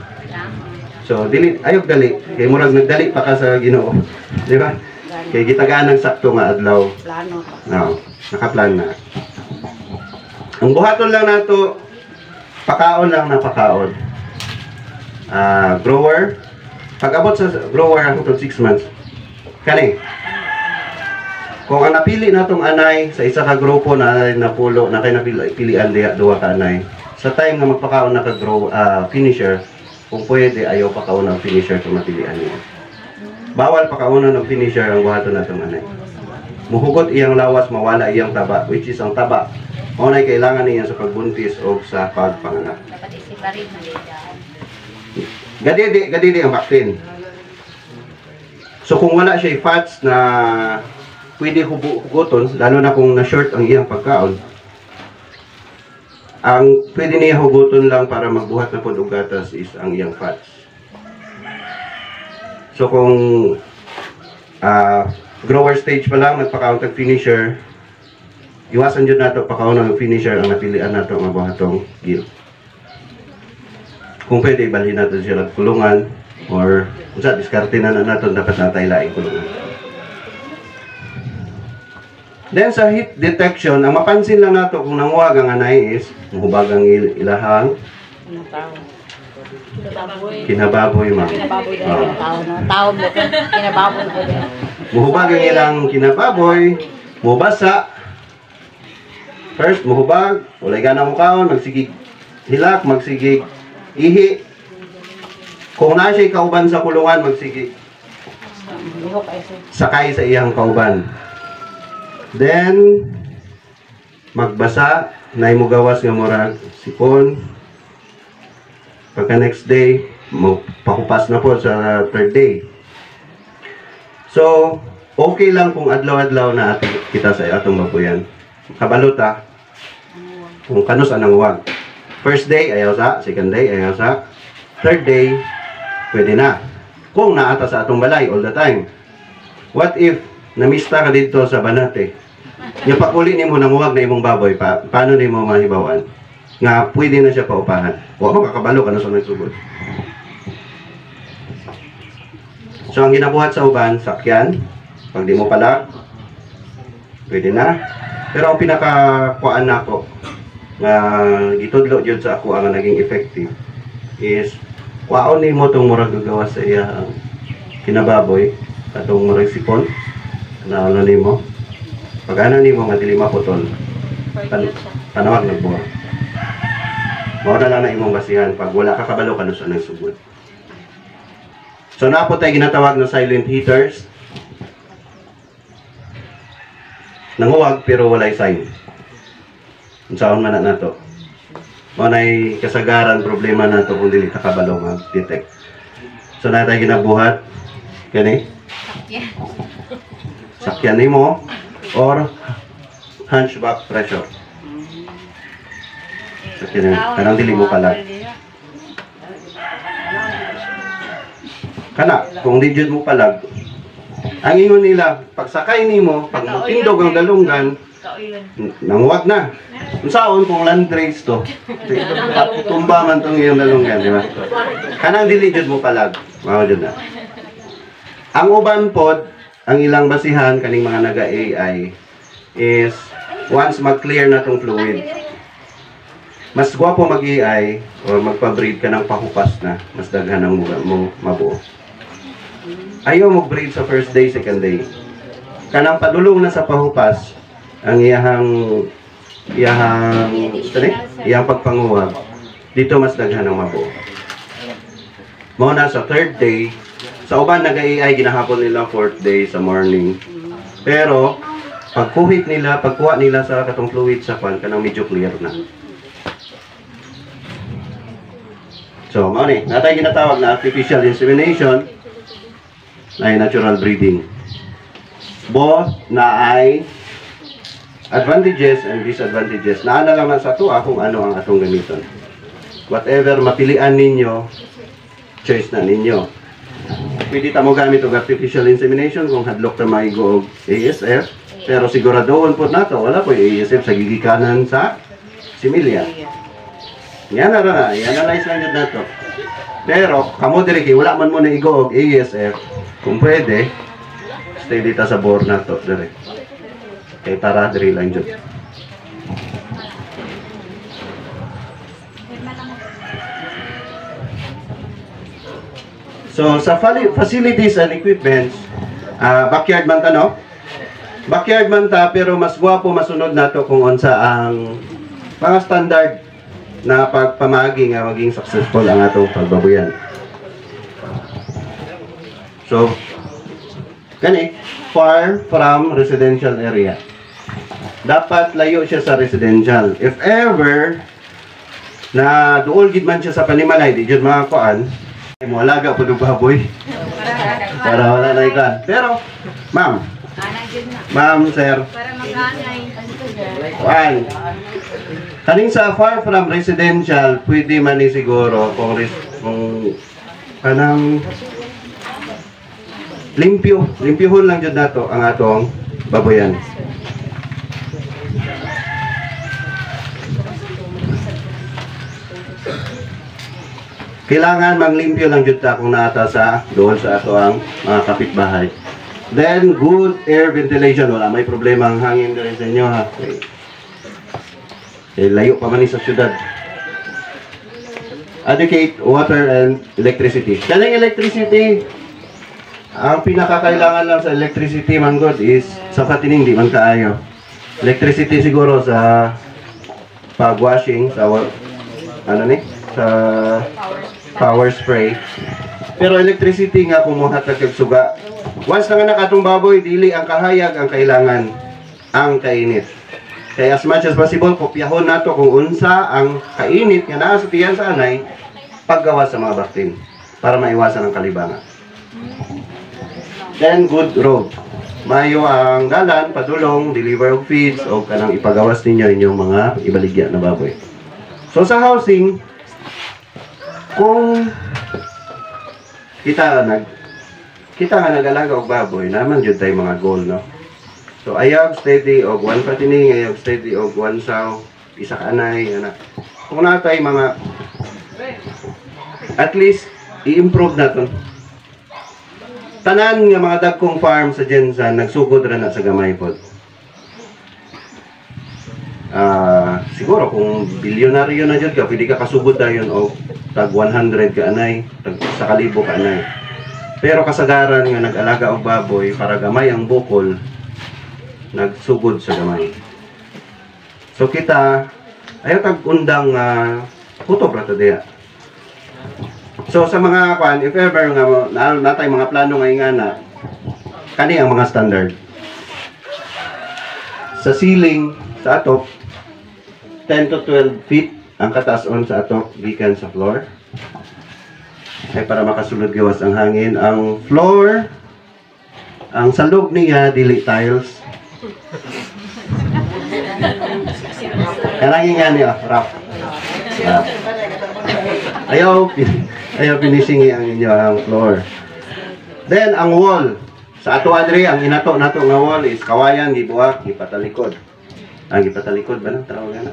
So dili ayog dali kay murag nagdali pa ka sa Ginoo. Di ba? Kay gitagaan ng sakto nga adlaw. Plano. No, nakaplan na. Ang buhaton lang nato pakaon lang na pakaon. Grower pag-abot sa grower ang 6 months. Kani kung ang napili natong anay sa isa ka grupo na napulo na kay napilian diha duha ka anay sa time nga magpakaon na ka grow finisher kung pwede ayaw pakaon ng finisher kung napilian niya. Bawal pakaon ng finisher ang buhaton natong anay. Muhugot iyang lawas mawala iyang taba which is ang taba mao nay kailangan niya sa pagbuntis o sa pagpanganak. Dapat isiparin na dito. Gadidi ang vaccine. So kung wala siya fats na pwede huguton, lalo na kung na-short ang iyang pagkaon, ang pwede niya huguton lang para magbuhat na po og gatas is ang iyang fats. So kung grower stage pa lang, nagpakaon tag finisher, iwasan dyan nato pakaon ng finisher ang napilian nato ang mabuhatong gill. Kung pwede, ibalhin natin sila kulungan or kung sa diskarte na natin dapat natay laing kulungan. Then sa heat detection, ang mapansin lang nato kung nanguwag ang anay is muhubag ang ilahang kinababoy ma'am. Kinababoy na yung tao, no? Tao mo ka. Kinababoy ko din. Muhubag ang ilang kinababoy, mubasa. First, muhubag, walay ganang mukaon, magsigig hilak, magsigig ihi. Kung na siya'y kauban sa kulungan, magsigig sakay sa iyang kauban. Then, magbasa, na imugawas nga murag sipon. Pagka next day, pakupas na po sa third day. So, okay lang kung adlaw-adlaw na kita sa atong baboyan. Kabalota, kung kanus anang wag. First day, ayaw sa. Second day, ayaw sa. Third day, pwede na. Kung naata sa atong balay all the time. What if, namista ka dito sa Banate? Yung pakuli ni mo nanguwag na imong baboy, paano ni mo mahibawan? Nga pwede na siya paupahan. Huwag mo kakabalo ka na sa nagsugod. So, ang ginabuhat sa uban, sakyan. Pag di mo pala, pwede na. Pero ang pinakakuan na ako, nga gitudlo jud sa ako ang naging effective, is, waon ni mo itong murag gagawa sa iya kinababoy, atong murag sipon, na ano ni mo. Pag ano ni mo nga dili maputol, panawag nagbuha. Mao na lang na imong basihan pag wala ka kabalo ka sa nagsugod. So napo tay ginatawag na silent heaters. Nanguwag pero walay sign. Unsaon man na nato. Mao nay kasagaran problema nato kung dili ka kabalo mag-detect. So natay ginabuhat kani. Sakyan nimo or hunchback pressure. Kanang dili mo pala. Kana, kung di jud mo palag, ang ingon nila, pagsakay nimo, pag mutindog ang dalunggan, Nanguwag na. Unsaon kung land race to? Tumba man tong iyong dalunggan, di ba? Kanang dili jud mo palag. Mao jud na. Ang uban pod, ang ilang basihan kaning mga naga-AI is once mag-clear na tong fluid. Mas gwapo mag-AI or magpa-breed ka ng pahupas na, mas daghan ang mo mabuo. Ayaw mo breed sa first day, second day. Kanang padulong na sa pahupas, ang iyang pagpanguwag, dito mas daghan ang mabuo. Mao na sa third day, sa uban nag-AI, ginahapon nila fourth day sa morning. Pero, pagkuha nila sa katong fluid sa kwan, kanang medyo clear na. So, mao ni, natay ginatawag na artificial insemination, ay natural breeding. Both na ay advantages and disadvantages. Naana lang sa ato kung ano ang atong gamiton. Whatever mapilian ninyo, choice na ninyo. Pwede tamo gamit og artificial insemination kung hadlok ta maigo og ASF, pero siguradoon po nato wala po ASF sa gigikanan sa similya. Yan na, i-analyze lang yun nato. Pero kamo diri kay wala man mo na igo og ASF, kung pwede, stay dito sa board na to, dire. Kaya tara, dire lang dyan. So, sa facilities and equipments, backyard man ta, no? Backyard man ta, pero mas guwapo masunod na to kung unsa ang mga standard na pagpamagi nga maging successful ang atong pagbabuyan. So, kani, far from residential area. Dapat layo siya sa residential. If ever na duol gid man siya sa panimalay, di jud mga kuan, mo alaga pud og baboy. Para wala na ikan. Pero, ma'am, sir, Para mag-anay. kuan. Kaning sa far from residential, pwede man ni siguro kung kanang limpyohon lang jud nato ang atong baboyan. Kailangan manglimpyo lang jud ta kung naata sa doon sa ato ang mga kapitbahay. Then good air ventilation, wala may problema ang hangin diri sa inyo ha. Layo pa man ni sa syudad. Adequate water and electricity. Kaning electricity, ang pinakakailangan lang sa electricity man god is sa patining di man kaayo. Electricity siguro sa pag-washing, sa sa power spray. Pero electricity nga kung mohatag kag suga. Once na nga nakatong baboy, dili ang kahayag ang kailangan, ang kainit. Kaya as much as possible, kopyahon nato kung unsa ang kainit nga naa sa tiyan sa anay paggawa sa mga baktin para maiwasan ang kalibangan. Then good road. Mayo ang dalan, padulong, deliver of feeds o kanang ipagawas ninyo inyong mga ibaligya na baboy. So sa housing, kung kita nga nag-alaga og baboy, naman jud tay mga goal, no? So ayaw steady og one patining, ayaw steady og one saw, isa ka anay, ana. Kung natay mga at least i-improve naton. Tanan nga mga dagkong farm sa Jensan nagsugod ra na sa gamay pod. Siguro kung bilyonaryo na jud ka, pwede ka kasugod dayon og tag 100 ka anay, tag sa kalibo ka anay. Pero kasagaran nga nag-alaga og baboy para gamay ang bukol, nagsugod sa gamay. So kita ayaw tag undang kutob ra to diha. So sa mga kwan, if ever nga natay mga plano nga na kani ang mga standard. Sa ceiling sa atop 10 to 12 feet ang kataas-on sa atop gikan sa floor. Ay para makasulod gawas ang hangin. Ang floor, ang salog niya dili tiles. Kanangin nga niya, rough. Ayaw finishing ang inyo ang floor. Then ang wall, sa ato adre ang inato nato nga wall is kawayan gibuak gipatalikod. Ang ipatalikod ba na tawag na?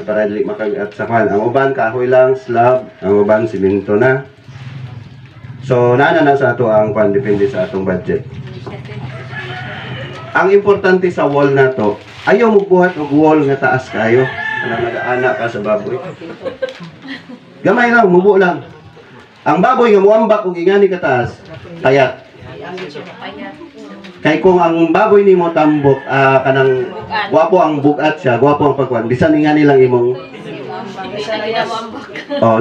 Para dili makag at sa kan. Ang uban kahoy lang, slab, ang uban simento na. So nana na sa ato ang kwan depende sa atong budget. Ang importante sa wall na to, ayaw mo buhat og wall nga taas kayo. Ana nagaana ka sa baboy. Gamay lang, mubo lang. Ang baboy nga muambak og ingani ka taas, payat. Kay kung ang baboy nimo tambok, kanang gwapo ang bugat siya, gwapo ang pagkuan. Bisan ingani lang imong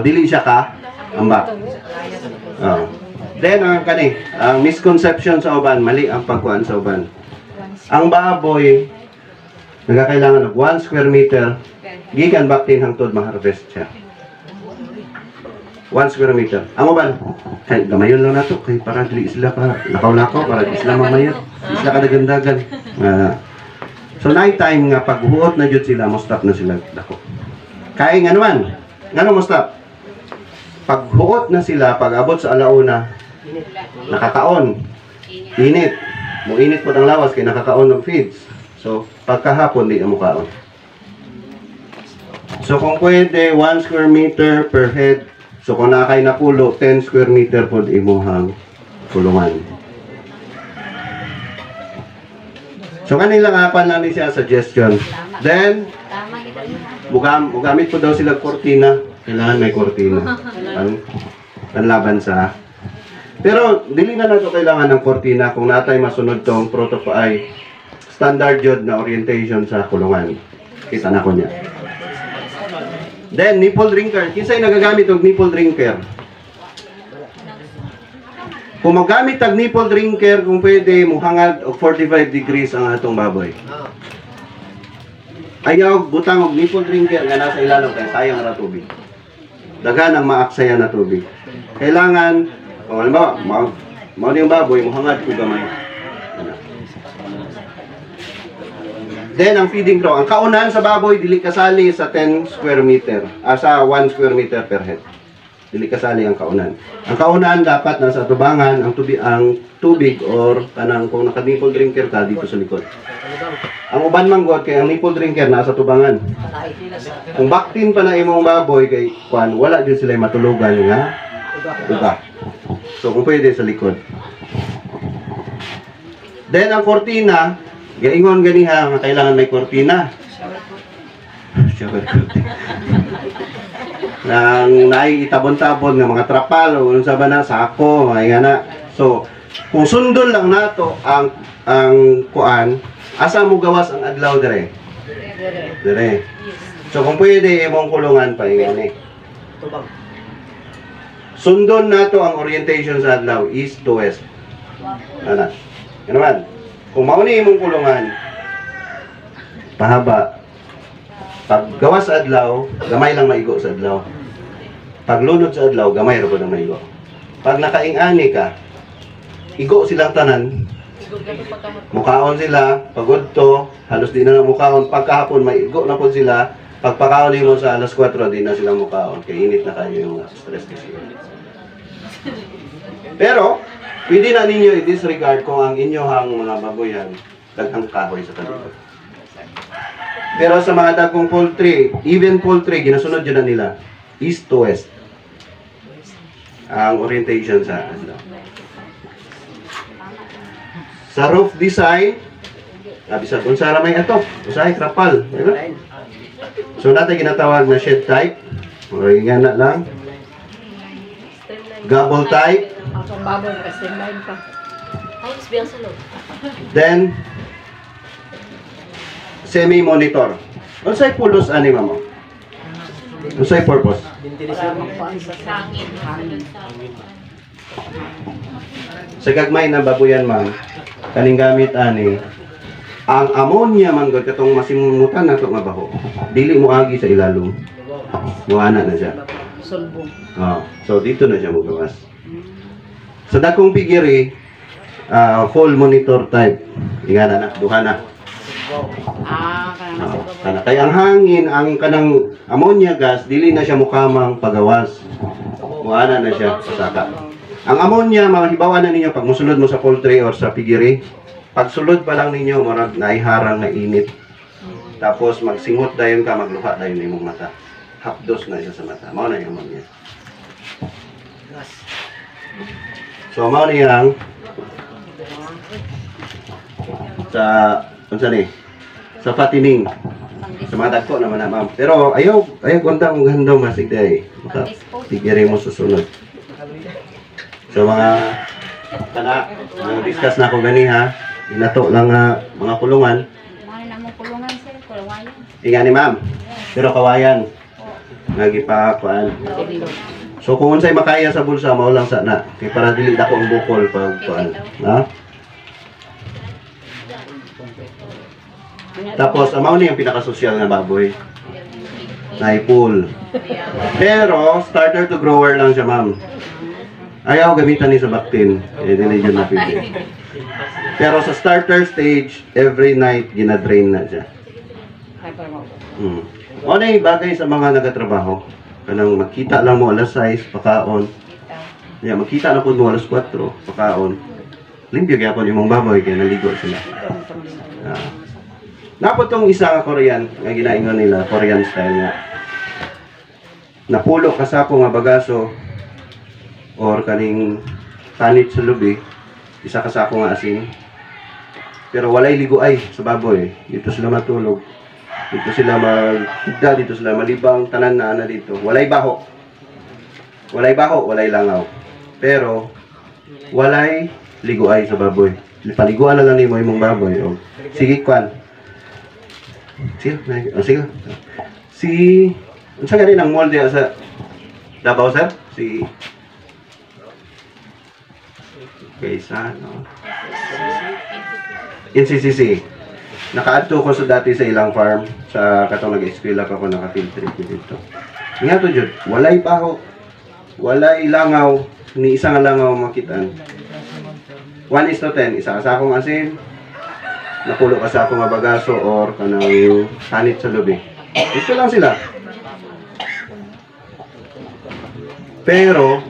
dili siya ka ambak. Then ang ang misconception sa uban, mali ang pagkuan sa uban. Ang baboy nagakailangan og 1 square meter gikan baktin hangtod ma-harvest siya. 1 square meter. Ang uban, kay gamayon lang nato kay para dili sila pa lakaw-lakaw para di sila mamayon. Di sila kadagandagan. So night time nga paghuot na jud sila, mo stop na sila dako. Kay nga naman, ngano mo stop? Paghuot na sila, pag abot sa alauna, nakakaon. Init. Muinit po ang lawas kay nakakaon ng feeds. So, pagkahapon di na mukaon. So, kung pwede, 1 square meter per head. So, kung nakay napulo, 10 square meter po imuhang kulungan. So, kanila nga lang ni siya suggestion. Then, mugamit po daw sila kortina. Kailangan may kortina. Panlaban sa... Pero, dili na nato kailangan ng kortina kung natay masunod tong protocol ay standard jud na orientation sa kulungan. Kita na ko niya. Then, nipple drinker. Kinsay nagagamit og nipple drinker? Kung magamit tag nipple drinker, kung pwede, muhangad og 45 degrees ang atong baboy. Ayaw, butang og nipple drinker nga nasa ilalong kay sayang ra tubig. Daghan ang maaksaya na tubig. Kailangan, kung halimbawa, mao yung baboy, muhangad ko gamay. Then, ang feeding trough. Ang kaunan sa baboy, dili kasali sa 10 square meter. Sa 1 square meter per head. Dili kasali ang kaunan. Ang kaunan dapat nasa tubangan, ang tubig or kanang kung naka-nipple drinker ka dito sa likod. Ang uban manggod kay ang nipple drinker nasa tubangan. Kung baktin pa na imong baboy kay kwan, wala jud sila matulugan nga uga. So kung pwede sa likod. Then ang kortina, gaingon ganiha nga kailangan may kortina. Shower curtain. Nang naay itabon-tabon nga mga trapal o unsa ba na sako ay nga. So kung sundol lang nato ang kuan, asa mo gawas ang adlaw dire? Dire. So kung pwede imong kulungan pa ingani. Sundon nato ang orientation sa adlaw, east to west. Ana. Naman. Kung mao ni imong kulungan, pahaba. Pag gawas sa adlaw, gamay lang maigo sa adlaw. Pag lunod sa adlaw, gamay ra pud ang maigo. Pag nakaing-ani ka, igo silang tanan. Mukaon sila, pagod to, halos di na mukaon. Pagkahapon, maigo na po sila. Pagpakaon nimo sa alas 4, di na sila mukaon. Kaya init na kayo yung stress kasi. Pero, pwede na ninyo i-disregard kung ang inyohang mga baboyan daghang kahoy sa talikod. Pero sa mga dagkong poultry, even poultry, ginasunod yun na nila, east to west. Ang orientation sa adlaw. Sa roof design, bisag kung sara may atop, usahay krapal. So natin ginatawag na shed type, o ingana lang. Gable type. Ang baboy, naka-streamline pa. Then, semi-monitor. Unsay pulos ani mo? Unsay purpose? Sa gagmay na baboyan man, kaning gamit ani, ang ammonia man gud katong masimutan nato nga baho. Dili mo agi sa ilalom. Muana na siya. Sulbong. So dito na siya mugawas. Sa dakong pigiri, full monitor type. Ingana na, duha na. Kana kay ang hangin, ang kanang ammonia gas dili na siya mukamang pagawas. Muana na siya sa saka. Ang ammonia mahibawan na ninyo pag musulod mo sa poultry or sa pigiri. Pag sulod pa lang ninyo murag naiharang na init. Tapos magsingot dayon ka, magluha dayon imong mata. Hapdos na isa sa mata. Mao na yung among niya. Gas. So mao niyang sa unsa ni? Sa patining. Sa mga dagko naman na ma'am. Pero ayaw konta mong handong masig day. Tigiri mo susunod. So mga discuss na ako gani ha. Inato lang mga kulungan. Mahal na mo kulungan sir, kulungan. Inga ni ma'am. Pero kawayan. Lagi pa kuan. So kung unsay makaya sa bulsa mao lang sa na. Kay para dili dako ang bukol pag kuan. Ha? Tapos amaw ni ang pinaka-social nga baboy. Naipul. Pero starter to grower lang siya ma'am. Ayaw gamitan ni sa baktin. Dili yun na pwede. Pero sa starter stage, every night gina-drain na siya. O na yung bagay sa mga nagatrabaho. Kanang makita lang mo alas 6, pakaon. Makita na po mo alas 4, pakaon. Limpyo kaya po yung mga baboy, kaya naligo sila. Napotong isa nga Korean, nga ginaingon nila, Korean style nga. Napulo kasako nga bagaso, or kaning tanit sa lubi, isa kasako nga asin. Pero walay liguay sa baboy. Dito sila matulog. Dito sila magtigda, dito sila malibang, tanan na ana dito. Walay baho. Walay baho, walay langaw. Pero walay liguay sa baboy. Paliguan na lang nimo imong baboy. O, sige kwan. Sige, sige. Unsa gani nang molde sa Davao sir? Si Kaysa, no? NCCC. Nakaadto ko sa dati sa ilang farm sa katong nag-eskwela pa ko naka-field trip dito. Nga to jud, walay baho, walay langaw, ni isa nga langaw makitaan. 1:10, isa ka sa akong asin, napulo ka sa akong bagaso or kanang tanit sa lubi. Ito lang sila. Pero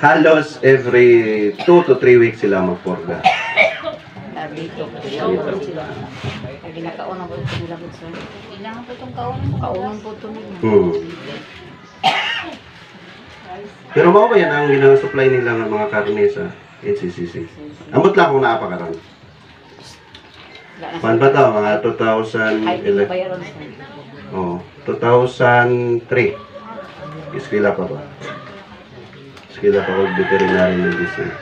halos every 2 to 3 weeks sila magporga. Dito. Pag ginakaon ko ito nila sir. Kailangan po itong kaunan po ito nila. Pero mao ba yan ang ginasupply nila ng mga karne sa NCCC? Ambot lang kung naapakaroon. Pan pa to? Mga 2011. Oh, 2003. Eskwela pa ba? Eskwela pa ko veterinary medicine.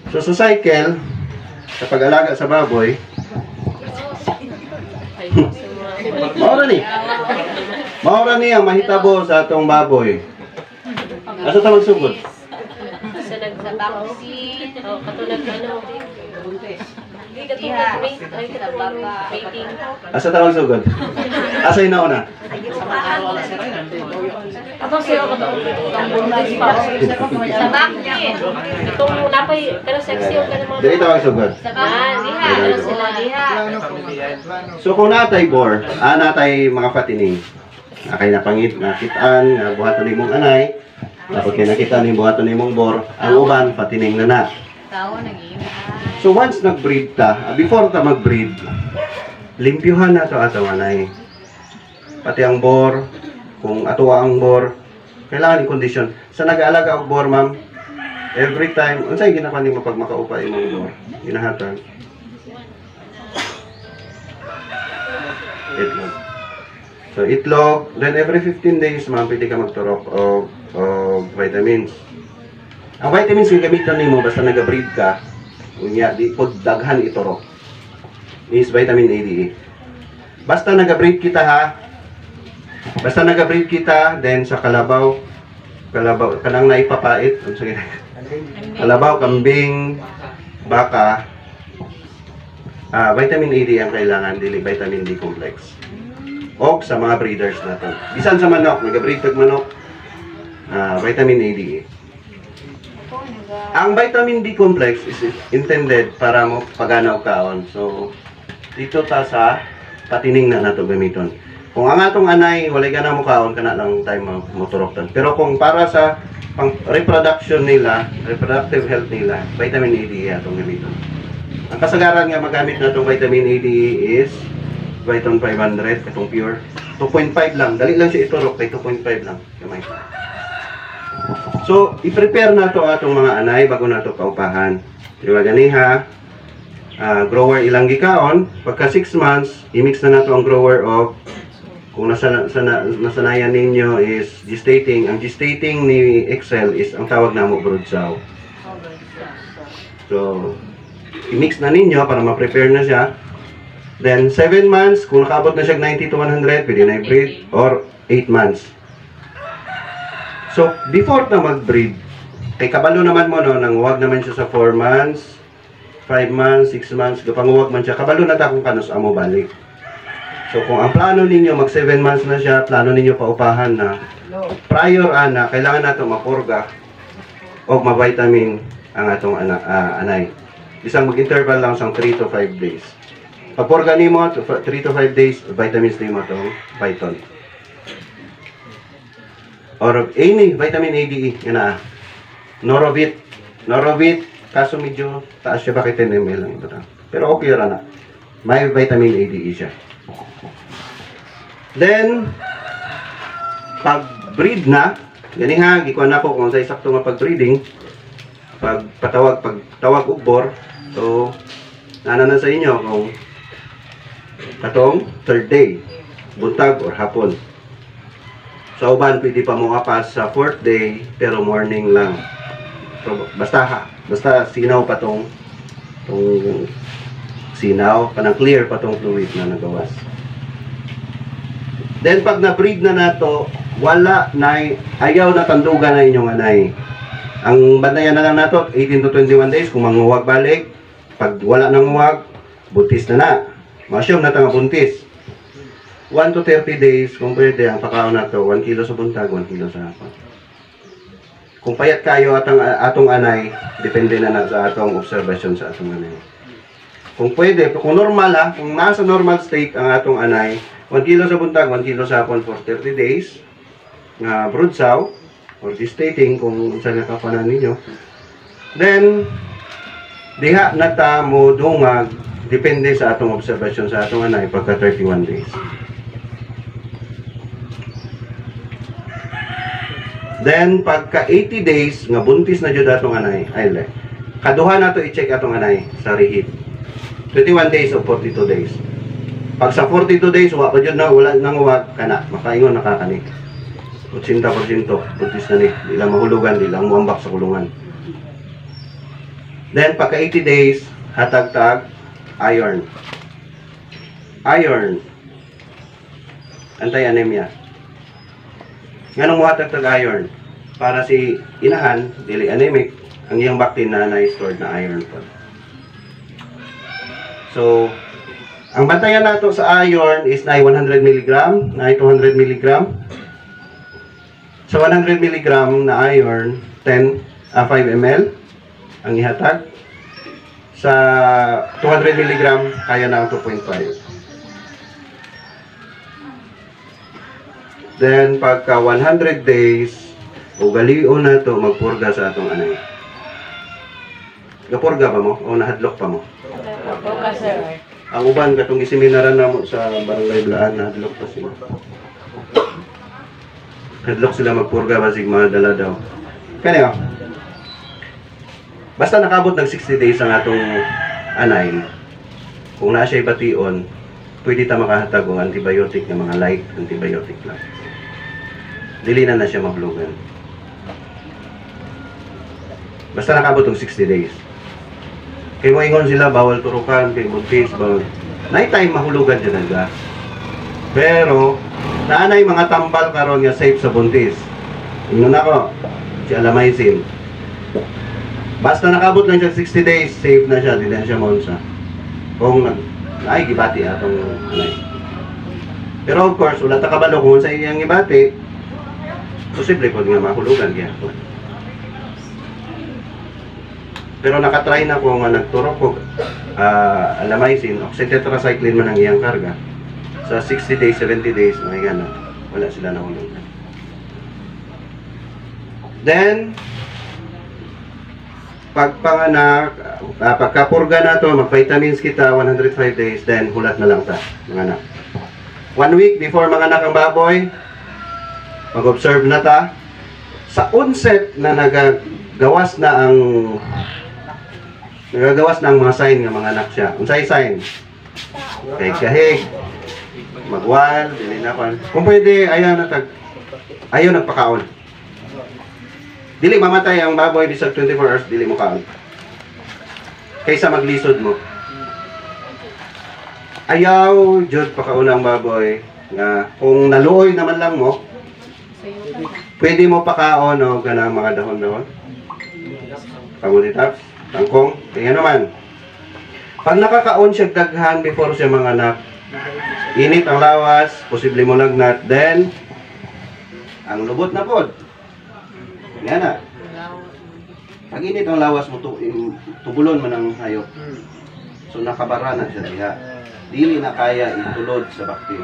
So sa cycle, sa pag-alaga sa baboy, maura ni ang mahitabo sa atong baboy. Asa ta magsugod? Sa nagsabaksin, o katulad ano, Asa ta magsugod? Asa na una? Atong siya ko sa baksin. Itong napay, pero seksyon ka naman. Dili ta magsugod. Diha, ano sila, diha. So kung natay bor, natay mga patining. Nakay napangit, nakitaan, nga buhaton nimong anay. Tapos kay nakita ni buhaton nimong bor, ang uban patining na na. So once nag-breed ta, before ta mag-breed, limpyuhan na to atong anay. Pati ang bor, kung atuwa ang bor, kailangan i-condition. Sa nag-aalaga og bor, ma'am, every time, unsay ginapa nimo pag makaupa imong bor? Ginahatag. Itlog. So itlog, then every 15 days, ma'am, pwede ka magturok o vitamins. Ang vitamins yung gamitan nimo basta nag-breed ka, unya di pod daghan iturok. Is vitamin A, D, E. Basta nag-breed kita ha. Basta nag-breed kita, then sa kalabaw kanang naipapait, sige. Kalabaw, kambing, baka, vitamin A, D ang kailangan, dili vitamin D complex. O sa mga breeders natin. Bisan sa manok, nag-breed tag manok, vitamin A, D, E. Ang vitamin D complex is intended para mo paganaw kaon. So, dito ta sa patining na nato gamiton. Kung ang atong anay, walay ka na mo kaon, kana lang tayo moturoktan. Pero kung para sa pang reproduction nila, reproductive health nila, vitamin A, D atong gamiton. Ang kasagaran nga magamit na itong vitamin A, D, E is Viton 500, itong pure. 2.5 lang. Dali lang siya iturok kay 2.5 lang. Kamay. So, i-prepare na to atong mga anay bago na to paupahan. Diba ganiha? Grower ilang gikaon. Pagka 6 months, i-mix na to ang grower of kung nasanayan ninyo is gestating. Ang gestating ni Excel is ang tawag namo broodsow. So, i-mix na ninyo para ma-prepare na siya. Then, 7 months, kung nakaabot na siya 90 to 100, pwede na i-breed, or 8 months. So, before na mag-breed, kay kabalo naman mo, no, nang huwag naman siya sa 4 months, 5 months, 6 months, kapanguwag man siya, kabalo na ta kung kanus amo balik. So, kung ang plano ninyo, mag 7 months na siya, plano ninyo paupahan na, prior ana, kailangan nato mapurga o ma-vitamin ang atong anay. Isang mag-interval lang sang 3 to 5 days. Pag-purga nimo 3 to 5 days, vitamins nimo itong Viton. Or any vitamin A, D, E, yan na. Norovit, kaso medyo taas siya, bakit 10 ml lang ito. Pero okay ra na. May vitamin A, D, E siya. Then, pag-breed na, ganiha, gikuha na ko kung sa isakto nga pag-breeding, pagtawag ugbor, so, nana na sa inyo kung katong third day, buntag or hapon. Sa uban, pwede pa mo apas sa 4th day, pero morning lang. So, basta sinaw pa tong sinaw, panang clear pa tong fluid na nagawas. Then, pag na-breed na nato, wala na, ayaw na tandugan na inyong anay. Ang bandayan na lang nato, 18 to 21 days, kung manguwag balik, pag wala nang nguwag, buntis na na. Ma-assume na tanga buntis. 1 to 30 days, kung pwede, ang pakaon na to, 1 kilo sa buntag, 1 kilo sa hapon. Kung payat kayo atong anay, depende na sa atong observation sa atong anay. Kung pwede, kung normal ha, kung nasa normal state ang atong anay, 1 kilo sa buntag, 1 kilo sa hapon for 30 days, nga broodsow, or gestating, kung saan nakapanan ninyo. Then, diha na ta mo dungag, depende sa atong observation sa atong anay, pagka 31 days. Then, pagka 80 days, nga buntis na jud atong anay, ay kaduha na to i-check atong anay sa rehit. 21 days o 42 days. Pag sa 42 days, wala nang uwag, kana, makaingon nakakani. 80%, buntis na ni, di lang mahulugan, di lang muambak sa kulungan. Then, pagka 80 days, hatag-tag, iron. Iron. Anti-anemia. Nga nung muhatag-tag iron, para si inahan, dili anemic, ang iyang bakti na na-stored na iron po. So, ang bantayan nato sa iron is na 100 mg, na 200 mg. Sa 100 mg na iron, 5 ml ang ihatag. Sa 200 mg, kaya na ang 2.5. Then, pagka 100 days, ugalion na ito, magpurga sa atong anay. Gapurga pa mo? O nahadlok pa mo? Purga, sir. Ang uban, katong isiminaran na mo sa barangay Blaan, nahadlok pa sila. Hadlok sila magpurga, basig mga dala daw. Kaya basta nakabot ng 60 days ang atong anay, kung na siya'y bation, pwede ta makahatag o antibiotic na mga light antibiotic lang. Dili na siya mahulugan. Basta nakabot ng 60 days. Kaya mo ingon sila, bawal turukan, kay buntis, bawal. Night time mahulugan dyan nga. Pero, naanay mga tambal karon nga safe sa buntis. Ingon ako, si Alamycin. Basta nakabot lang siya 60 days, safe na siya, di na siya maunsa. Kung ay gibati atong anay. Pero of course, wala ta kabalo kung sa iyang gibati, posible po nga mahulugan kaya. Pero nakatry na ko nga nagturo ko Alamycin, oxytetracycline man ang iyang karga. Sa 60 days, 70 days, may gana, wala sila nahulugan. Then, pagpanganak, pagkapurga na to, mag-vitamins kita, 105 days, then hulat na lang ta, mga anak. 1 week before manganak ang baboy, mag-observe na ta. Sa onset na nagagawas na ang mga sign nga mga anak siya. Unsay sign? Kahig, magwal, dili na kon. Kung pwede, ayaw nagpakaon. Dili mamatay ang baboy bisag 24 hours, dili mo kaon. Kaysa maglisod mo. Ayaw jud pakaon ang baboy nga kung naluoy naman lang mo, pwede mo pakaon o ganang mga dahon-dahon. Pangulitaps, tangkong, kaya naman. Pag nakakaon siya daghan before siya manganak, init ang lawas, posible mo lagnat, then ang lubot na pod. Yan na. Pag init ang lawas mo, tubulon man ang hayop. So nakabara na siya diha. Dili na kaya itulod sa baktil.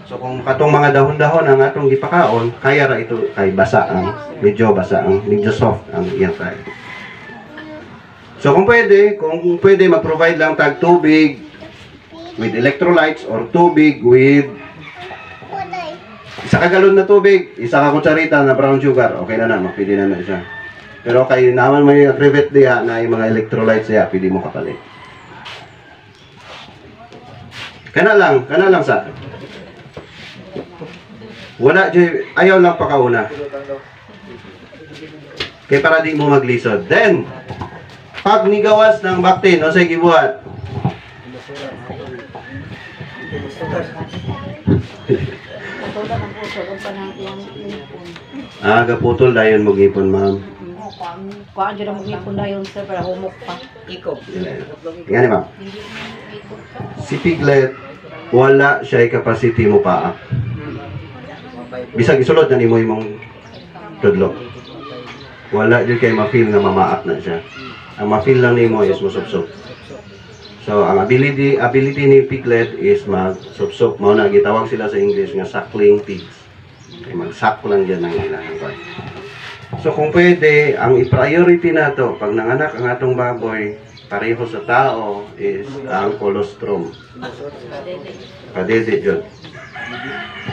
So kung katong mga dahon-dahon ang atong gipakaon, kaya ra ito kay basa ang, medyo soft ang iyang tayo. So kung pwede mag-provide lang tag tubig with electrolytes or tubig with isa ka galon na tubig, isa ka kutsarita na brown sugar, okay na mapili na siya. Pero kay naman may crevet diha na yung mga electrolytes diha, pwede mo kapalit. Kana lang sa wala ayaw lang pakauna. Kaya para di mo maglisod. Then pag nigawas ng baktin, o sige gibuhat. Gaputol dayon mo gipon, ma'am. Kuhaan dyan ang mag-ipon na yun, sir, para humok pa. Yan, ma'am. Si Piglet, wala siya capacity mo paak. Bisag isulod na ni mo imong tudlo. Wala dyan kayo ma-feel na mamaak na siya. Ang ma-feel lang ni mo is masupsop. So, ang ability ni Piglet is mag-supsop. Mao na gitawag sila sa English nga suckling pigs. Okay, mag-suck lang dyan ng ilang. So, kung pwede, ang i-priority na to, pag nanganak ang atong baboy, pareho sa tao, is ang colostrum. Padede dyan.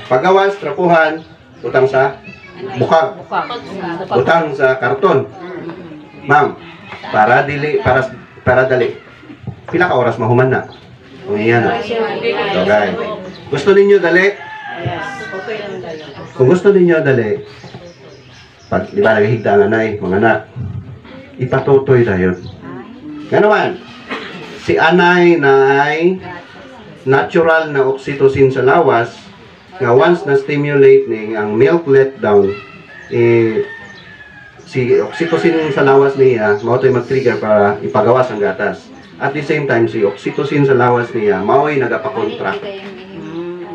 Pagawas, trapuhan, utang sa bukag. Utang sa karton. Ma'am, para dali. Pila ka oras mahuman na? Umiyan na. So guys, gusto ninyo dali? Kung gusto ninyo dali, pag di ba naghihigda ang anay, mga anak, ipatutoy tayo. Nga naman, si anay na ay natural na oxytocin sa lawas, nga once na-stimulate ni ang milk letdown, si oxytocin sa lawas niya, mautoy mag-trigger para ipagawas ang gatas. At the same time, si oxytocin sa lawas niya, mao'y nagapakontract.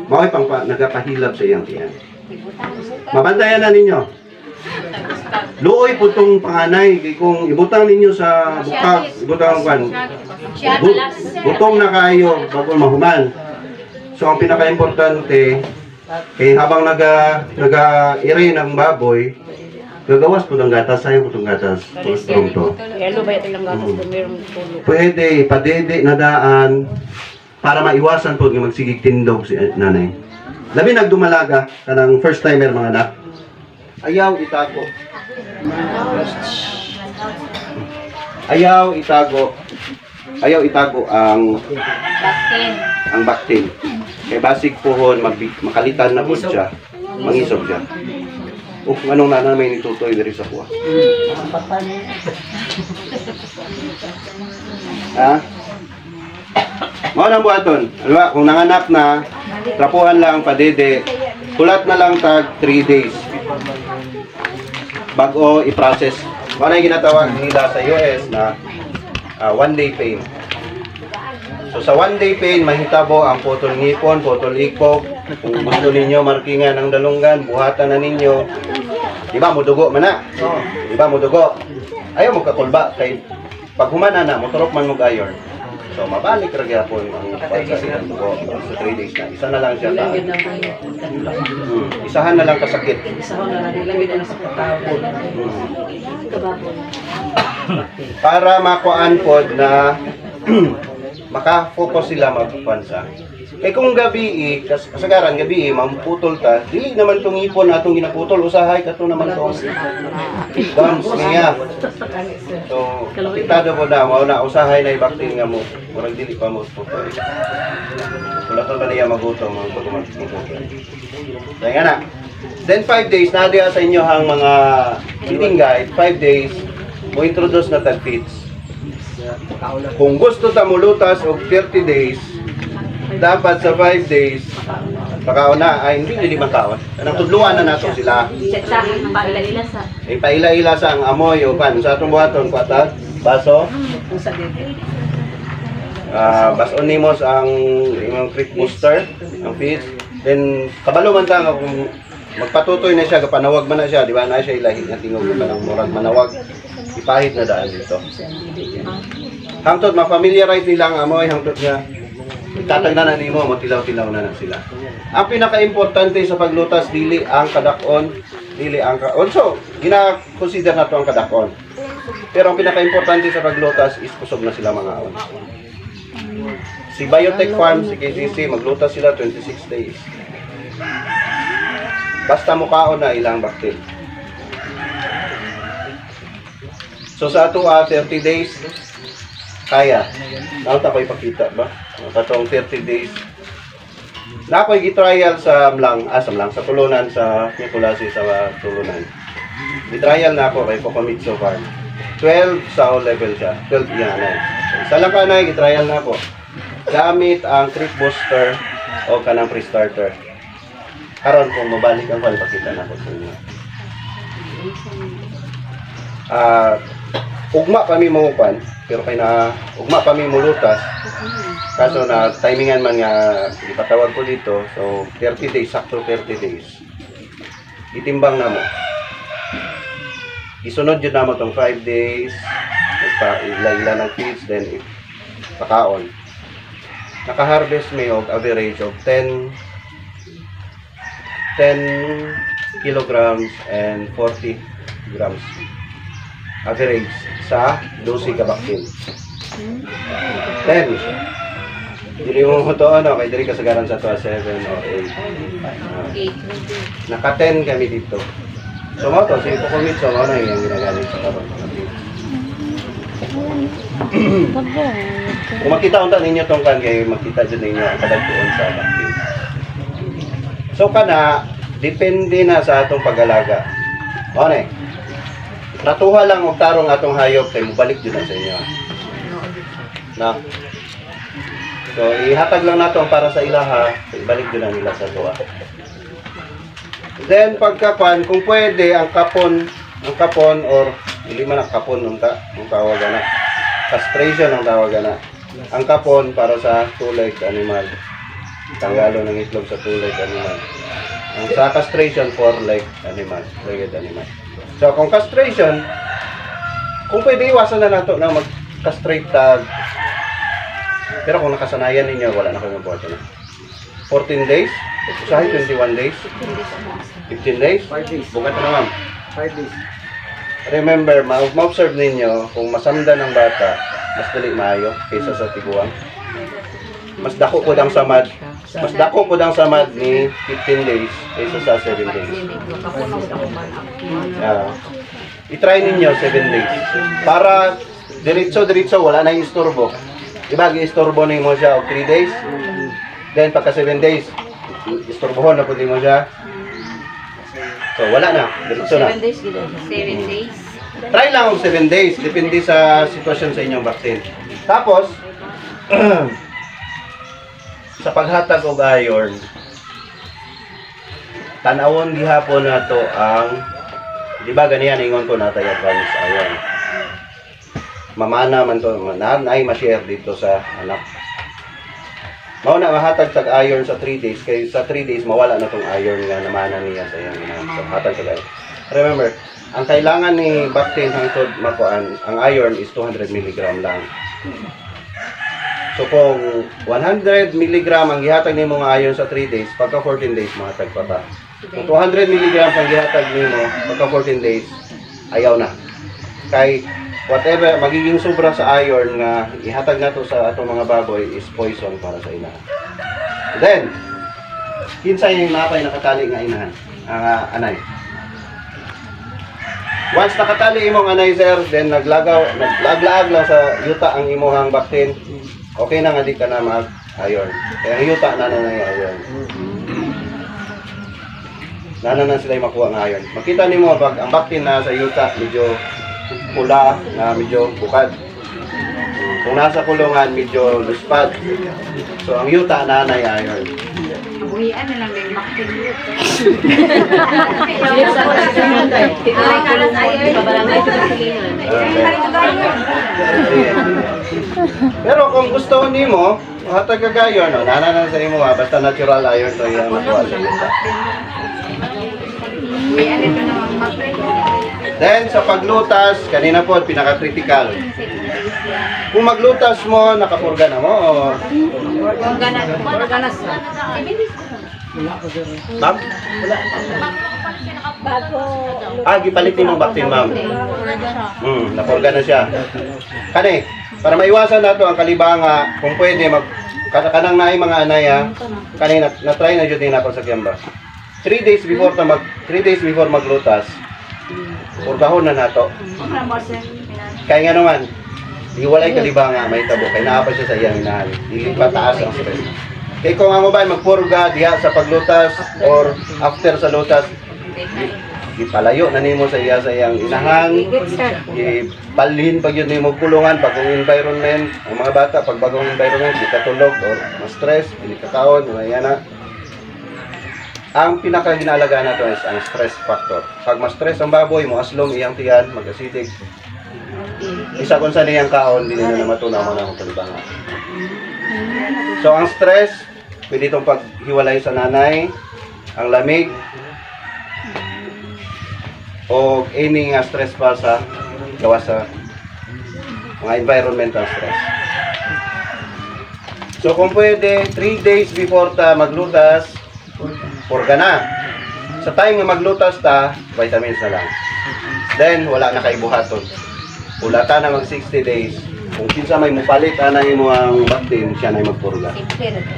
Mao'y nagapahilab sa iyang tiyan. Mabantayan na ninyo. Luoy po itong panganay. Kung ibutang ninyo sa bukag, ibutang kwan, butong na kayo bago mahuman. So, ang pinaka-importante, habang naga-ire ng baboy, gagawas po ng gatas, sayang po itong gatas. Strong to. Pwede, padede na daan para maiwasan po ng magsigig tindog si nanay. Labi nagdumalaga, kanang first timer mga anak. Ayaw itago. Ayaw itago ang baktin. Kay basig pohon, makalitan na po siya, mangisog siya. Anong nanamay ni Tutoy diri sa kuha? Ha? Mao nang buhaton. Alwa, kung nanganak na, trapuhan lang padede. Kulat na lang tag 3 days. Bago i-process. Mao na ginatawag nila sa US na 1-day pain. So sa 1-day pain, mahitabo ang putol ngipon, putol ikpok. Kung gusto ninyo markingan ng dalunggan, buhatan na ninyo. Di ba, mudugo man na? Di ba, mudugo? Ayaw mo kakulba. Kay pag humana na, motorok man mo gayor. So mabalik ra gyapon ang bansa sa dugo sa 3 days na. Isa na lang siya ka. Isahan na lang kasakit. Para makuan pod na maka-focus sila magpansa. Kay kung gabi kasagaran gabi mamputol ta, dili naman tong ipon atong ginaputol usahay kato naman tong gums niya. So, kitado ko na mao na usahay na ibaktin nga mo. Murag dili pa mo putol. Wala to ba niya magutom ang pagmamagputol. Kaya na. Then 5 days na diya sa inyo hang mga eating guide, 5 days mo introduce na tag feeds. Kung gusto ta mulutas og 30 days, dapat sa 5 days pakauna ay hindi dili makaon. Anang tudluan na nato sila. Chatsahan paila-ila sa. Ipaila-ila sa ang amoy o pan sa atong buhaton kuatag baso. Bason nimos ang imong creek booster, ang feeds. Then kabalo man ta nga kung magpatutoy na siya, kapanawag man na siya, di ba na siya ilahi nga tingog ka ng murag manawag. Ipahit na daan dito. Hangtod ma-familiarize nila ang amoy, hangtod nga itatagnanan nimo mo tilaw-tilaw na sila. Ang pinaka-importante sa paglutas dili ang kadakon, dili ang also gina-consider nato ang kadakon. Pero ang pinaka-importante sa paglutas is kusog na sila mga aon. Si Biotech Farm, si KCC, maglutas sila 26 days. Basta mukaon na ilang baktil. So sa ato 30 days kaya. Naon ta ko'y pakita ba? Katong 30 days. Na ako'y gitrial sa sa tulunan sa Nicolasi sa tulunan. Gitrial na ako kay Kokomitsu Farm. 12 sa level siya. 12 yan na. So, isa lang ka na gitrial na ako. Gamit ang creek booster o kanang pre-starter. Karon kung mabalik ang kwan, pakita na ko sa inyo. Ugma pa mi mga kwan, pero kay na ugma pa mi mulutas. Kaso na timingan man nga ipatawag ko dito, so 30 days, sakto 30 days. Itimbang na mo. Isunod yun na mo tong 5 days, ila ng feeds, then pakaon. Naka-harvest may og average of 10 kilograms and 40 grams average sa 12 ka baktil. 10. Dili mo to ano kay diri kasagaran sa 7 or 8. Naka 10 kami dito. So mo to si Kokomit so ano yung ginagamit sa karon. Kung makita unta ninyo tong kan kay makita jud ninyo ang kadagtuon sa baktil. So kana depende na sa atong pag-alaga. Okay. Natuha lang og tarong atong hayop kay mobalik jud na sa inyo. Na. So ihatag lang nato para sa ilaha, ibalik jud na nila sa tuwa. Then pagkapan kung pwede ang kapon or dili man ang kapon unta, ang tawagan na. Castration ang tawagan na. Ang kapon para sa two-legged animal. Tanggalo ng itlog sa two-legged animal. Ang sa castration, four-legged animal, legged animal. So kung castration, kung pwede iwasan na nato na mag-castrate tag. Pero kung nakasanayan ninyo, wala na kayo magbuhat na. 14 days, usahay 21 days, 15 days, 5 days. bukat na naman. 5 days. Remember, ma-observe ninyo kung masamda ng bata, mas dali maayo kaysa sa tiguang. Mas dako po ang samad. Mas dako po ang samad ni 15 days kaysa sa 7 days. I-try ninyo 7 days. Para diretso wala na yung istorbo. Diba, i-istorbo mo siya o 3 days. Then pagka 7 days, istorbohon na po mo siya. So wala na, diretso na. 7 days gid. 7 days. Try lang og 7 days, depende sa sitwasyon sa inyong vaccine. Tapos sa paghatag og iron, tanawon gihapon nato ang, di ba ganiyan ingon ko natay advance iron. Mamana man to, ay ma-share dito sa anak. Mao na mahatag tag iron sa 3 days kay sa 3 days mawala na tong iron nga namana niya sa iyang ina. So hatag tag iron. Remember, ang kailangan ni vaccine hangtod makuan, ang iron is 200 mg lang. So kung 100 mg ang gihatag nimo nga iron sa 3 days, pagka 14 days mahatag pa ta. Kung 200 mg ang gihatag nimo pagka 14 days, ayaw na. Kay whatever magiging sobra sa iron nga ihatag nato sa atong mga baboy is poison para sa inahan. Then kinsa yung napay nakatali nga inahan, ang anay. Once nakatali imong anay sir, then naglaglaag lang sa yuta ang imong baktin. Okay na nga di ka na mag-iron. Kaya ang yuta na iron. Na sila yung makuha ng iron. Makita nimo pag ang baktin na sa yuta medyo pula na medyo bukad. Kung nasa kulungan medyo luspad. So ang yuta na iron. Buhian na lang din maktin yun. Philip sa Barangay. Pabarangay sa Kasilingan. Pero kung gusto nimo, hatag kagayon, no, nana sa imo basta natural iron to yung makuha sa yuta. Buhian ito naman maktin. Then sa paglutas, kanina po pinaka-critical. Kung maglutas mo, nakapurga na mo o Organas. ma'am? Gipalit ni mong baktin, ma'am. Napurga na siya. Kani, para maiwasan nato ang kalibanga, kung pwede kanang naay mga anaya, kanina na-try na jud din ako sa Kiamba. 3 days before maglutas, purgahon na nato. Kaya nga naman, iwalay kalibanga, may tabo, kaya naapa siya sa iyang inahan. Hindi mataas ang stress. Kaya kung ang mabay magpurga diha sa paglutas or after sa lutas, ipalayo na nimo sa iyang inahan, ipalhin pag yun nimo kulungan, bagong environment, ang mga bata, pag bagong environment, di katulog or ma-stress, hindi kakaon, mga na. Ang pinaka-ginalaga na to is ang stress factor. Pag ma-stress ang baboy, mo aslom iyang tiyan, mag-acidic. Isa kung saan iyang kaon, hindi na matunaw mo na ang kalibanga. So ang stress, pwede itong paghiwalay sa nanay, ang lamig, o any stress pa sa gawa sa mga environmental stress. So kung pwede, 3 days before ta maglutas, purga na. Sa time nga maglutas ta, vitamins na lang. Then, wala na kay buhaton. Ulata na mag 60 days. Kung kinsa may mupalit, anay mo ang baktin, siya na magpurga.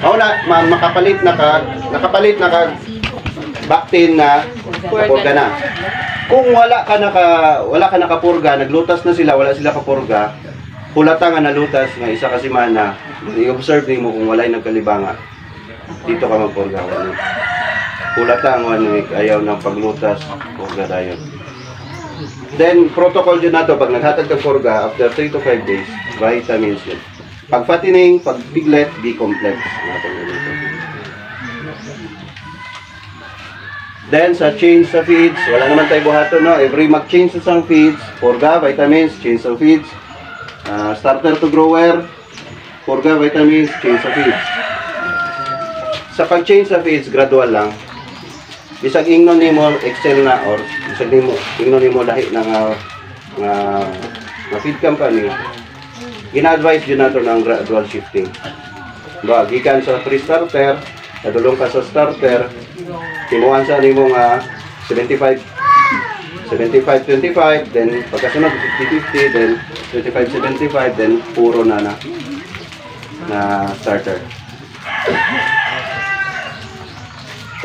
O na, nakapalit na ka baktin na purga na. Kung wala ka nakapurga, naglutas na sila, wala sila kapurga, hulata nga nalutas nga isa ka semana, i-observe mo kung walay nagkalibanga. Dito ka magpurga. Hulata ang 1 week, ayaw ng paglutas, purga tayo. Then, protocol dyan na to, pag naghatag ka purga, after 3 to 5 days, vitamins yun. Pag fattening, pag piglet, B-complex. Then, sa change sa feeds, wala naman tayo buhato, no? Every mag-change sa isang feeds, purga, vitamins, change sa feeds. Starter to grower, purga, vitamins, change sa feeds. Sa pag-change sa feeds, gradual lang. Bisag ingnon nimo excel na or bisag ingnon nimo lahi na nga feed company, gina-advise yun nato ng gradual shifting. Ba, gikan sa pre-starter, nadulong ka sa starter, timuan sa nimo nga 75-25, then pagkasunod 50-50, then 25-75, then puro na starter.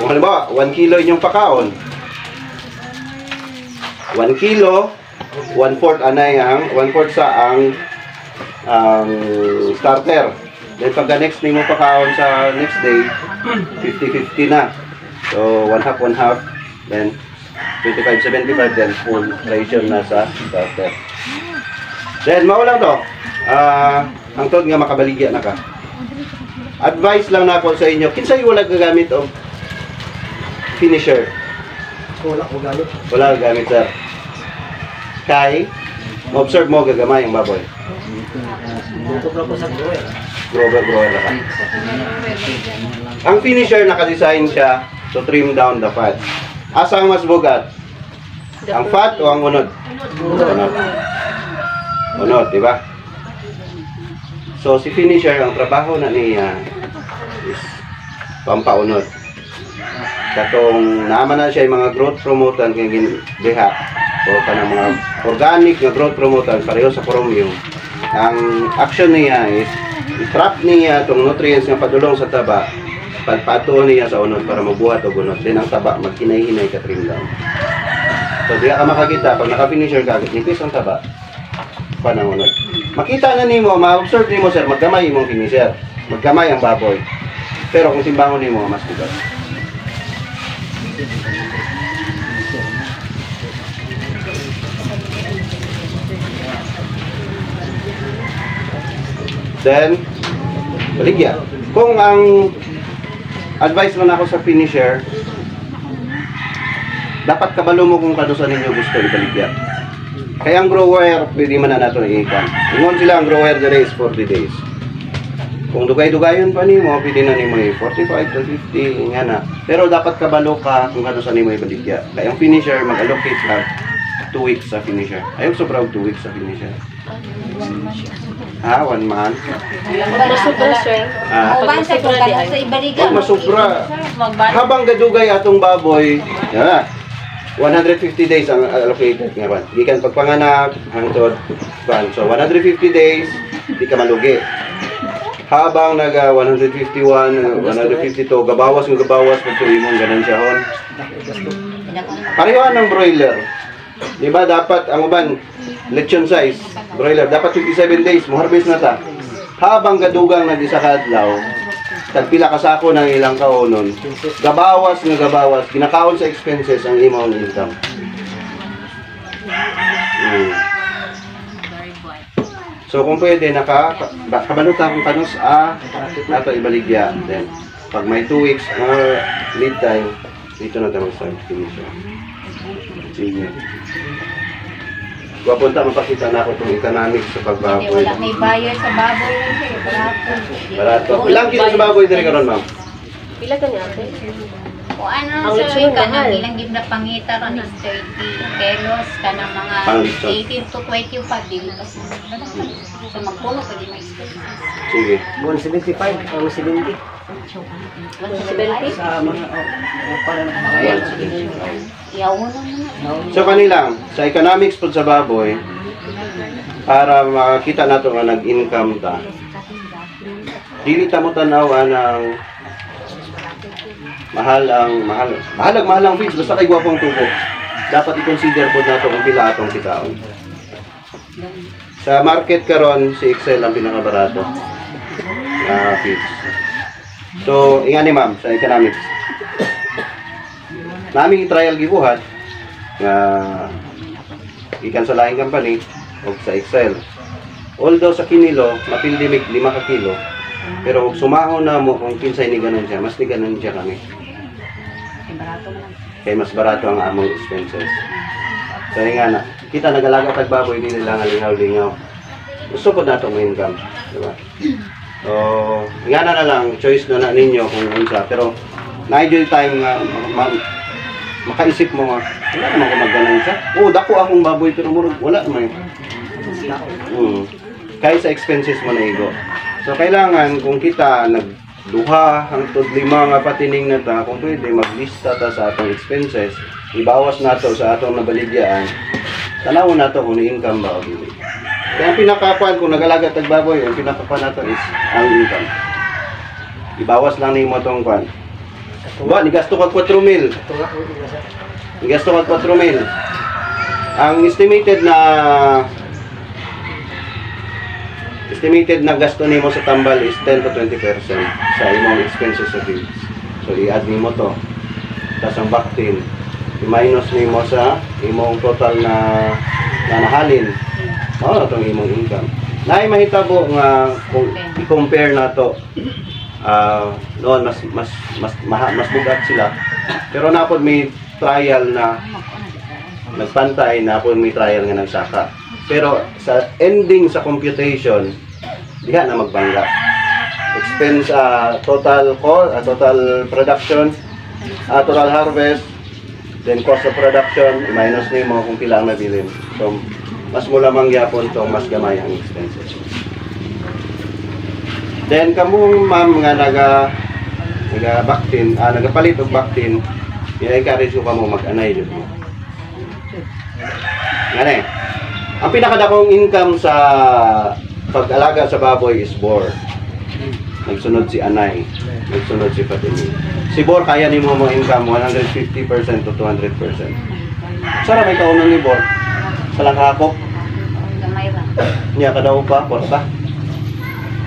Kung halimbawa, 1 kilo inyong pakaon, 1 kilo, 1/4 anay ang 1/4 sa ang starter. Then pagka next nimo pakaon sa next day, 50-50 na. So 1/2, then 25-75, then full ration na sa starter. Then mao lang to. Ang tod nga makabaligya na ka. Advice lang na ako sa inyo, kinsay wala gagamit og finisher? Wala ko gamit. Wala gamit, sir. Kay, ma-observe mo gagamay ang baboy. Tutok lang ko sa grower. Grower na ka. Ang finisher, nakadesign siya to trim down the fat. Asa ang mas bugat? Ang fat o ang unod? Unod. Unod, di ba? So si finisher ang trabaho na niya is pampaunod. Katong naman na siya yung mga growth promotant kaya diha o kanang mga organic nga growth promotant pareho sa chromium. Ang action niya is i-trap niya itong nutrients nga padulong sa taba, pagpatuon niya sa unod para mabuhat o gunot. Then ang taba maghinay-hinay ka trim down. So diya ka makakita pag naka-finisher ka, nipis ang taba panangunod. Makita na nimo, ma-observe nimo sir, magkamay imong finisher, magkamay ang baboy. Pero kung timbangon nimo mas bigat. Then, baligya. Kung ang advice man ako sa finisher, dapat kabalo mo kung kano sa ninyo gusto ibaligya. Kaya ang grower, pwede man na nato i-ikan. Ingon sila ang grower dere is 40 days. Kung dugay-dugayon pa nimo, pwede na nimo 45 to 50, nga na. Pero dapat kabalo ka kung kano sa nimo ibaligya. Kaya ang finisher, mag-allocate lang 2 weeks sa finisher. Ayaw sobrang 2 weeks sa finisher. Ha? 1 month? Masubra, sir. Ah, Uban sa kung kano sa ibaligan. Huwag masubra. Magbalik. Habang gadugay atong baboy, yan, 150 days ang allocated nga ba? Gikan pagpanganak hangtod ban. So 150 days di ka malugi. Habang naga 151, 152 gabawas pagto imong ganansiyahon. Pareho ng broiler. Di ba dapat ang uban lechon size broiler dapat 57 days mo harvest na ta. Habang gadugang nag-isa ka adlaw, tagpila ka sako ng ilang kaonon, gabawas, ginakaon sa expenses ang imong income. So kung pwede, kabalutan kung kanus nato ibaligya. Then, pag may 2 weeks lead time, dito na tayo start finish. Sige. Guwapunta, mapakita na ako itong economics sa pagbaboy. Wala may bayar sa baboy. Barato. Barato. Ilang kilo sa baboy din karon, ma'am? Pila ka niya, sir? O ano Ang sir, lechon kanang mahal. ilang gib na pangita ron is 30 kilos kanang mga Pang-lechon. 18 to 25 dili pa sa. So magpulo pwede may expenses. Sige. 175 ang 70 170? sa mga para na mga Iyawo lang muna. So kanilang, sa economics po sa baboy, para makita nato nga nag-income ta, dili ta mo tanawa ng mahal ang feeds, basta kay gwapong tubo. Dapat i-consider po nato kung pila atong kitaon. Sa market karon si Excel ang pinakabarato na feeds. So, ingani ma'am, sa economics. Naming trial gibuhat nga ikan sa laing company o sa Excel. Although sa kinilo, mapindimik 5 ka kilo, pero kung sumahon na mo kung kinsay ni ganun siya, mas ni ganun siya kami. Kaya mas barato ang among expenses. So nga na, kita nagalaga tag baboy, hindi nila ngalingaw-lingaw. Gusto ko na itong income, di ba? So, nga na lang, choice na ninyo kung unsa. Pero, na-enjoy time nga, makaisip mo nga, wala naman ko magganan siya. Dako akong baboy, pero murag, wala naman. Kaya sa expenses mo na igo. So, kailangan, kung kita nagduha hangtod 5 nga patining na ta, kung pwede, maglista ta sa atong expenses, ibawas na to sa atong nabaligyaan, tanawon na to kung ni-income ba o hindi. Kaya ang pinakapan, kung nagalaga tag baboy, ang pinakapan na to is ang income. Ibawas lang ni mo itong kwan. Ba, nigasto ka 4,000. Nigasto ka 4,000. Ang estimated na gasto nimo sa tambal is 10 to 20% sa imong expenses sa feeds. So i-add nimo to. Tapos ang backtin, i-minus nimo sa imong total na nahalin. Mao na tong imong income. Naay mahitabo nga kung i-compare nato noon mas bugat sila. Pero napod may trial na nagpantay, napod may trial nga nagsaka. Pero sa ending sa computation, diha na magbangga. Expense total production, total harvest, then cost of production, minus nimo kung pila ang nabilin. So mas mula mangyapon to mas gamay ang expenses. Then kamong ma'am nga nagapalit og vaccine, i-encourage ko kamo mag-anay jud mo. Ngani. Ang pinakadakong income sa pag-alaga sa baboy is bor. Nagsunod si anay, nagsunod si Fatimi. Si bor kaya nimo mo income 150% to 200%. Sara may kaunon ni bor. Sa langakop. Gamay ra. Niya kada upa, porta.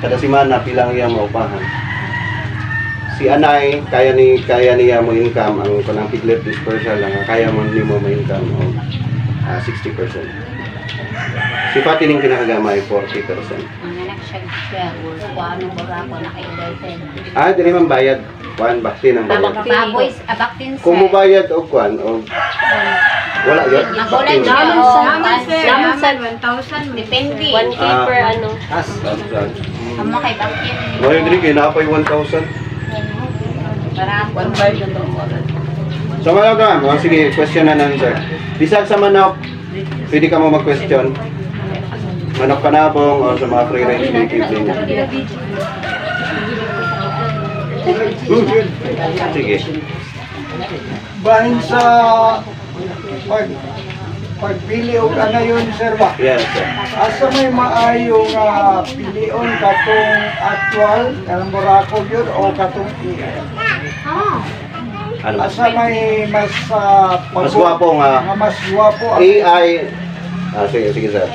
Kada semana pilang iya maupahan. Si anay kaya niya mo income ang kanang piglet dispersal lang kaya mo nimo mo income og 60%. Si Pati ning pinakagamay 40%. Ang anak siya, kuano ba ako nakaidayten. Dili man bayad kuan baktin ang bayad. Baboy, abaktin Kung mo bayad og kuan og wala yun. Nakulay baktin. siya. Naman sa 1,000. Depende. 1K per ano. Amo kay baktin. Mo yung dili kay napay 1,000. Para 1,500. So mga ka, sige, question and answer. Bisag sa manok, pwede ka mo mag-question. Manok kanabong o sa mga free range native din. Sige. Bahin sa pagpili o ka na yun, sir ba? Yes, sir. Asa may maayong pilion katong actual, kanang Boracay yun, o katong Ano? asa may mas Mas gwapo nga. mas gwapo ang AI, sige sir.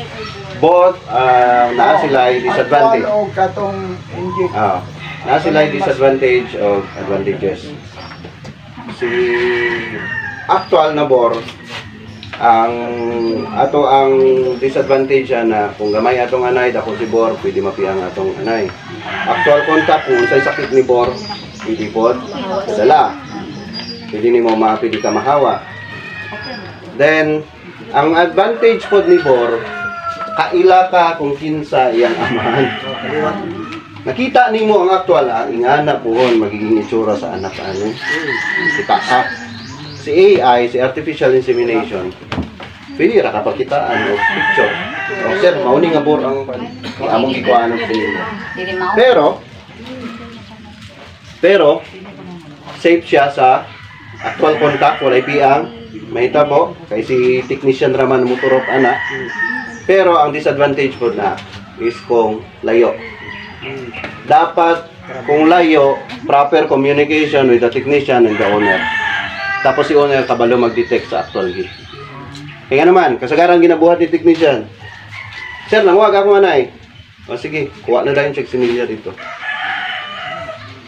Both, naa sila ay disadvantage. actual o katong inject. Naa sila ay disadvantage o advantages. Si actual na bor, ang disadvantage na kung gamay atong anay, dako si bor, pwede mapiang atong anay. Actual contact, kung unsay sakit ni bor, pwede pod dala. Pwede nimo pwede ka mahawa. Then, ang advantage pod ni bor, kaila ka kung kinsa iyang amahan. Nakita nimo ang actual, ingana puhon magiging itsura sa anak ano. Kita ka. Si AI, si artificial insemination, pwede ra kapakitaan o picture. O sir, mauni nga bor ang among gikuan ng pinila. Dili mao. Pero safe siya sa actual contact, walay piang, may tabo, kay si technician raman motorop ana. Pero ang disadvantage po na is kung layo. Dapat kung layo, proper communication with the technician and the owner. Tapos si owner kabalo mag-detect sa actual heat. Kaya naman, kasagaran ginabuhat ni technician. Sir, nanguwag ako anay. O sige, kuha na lang yung check similya dito.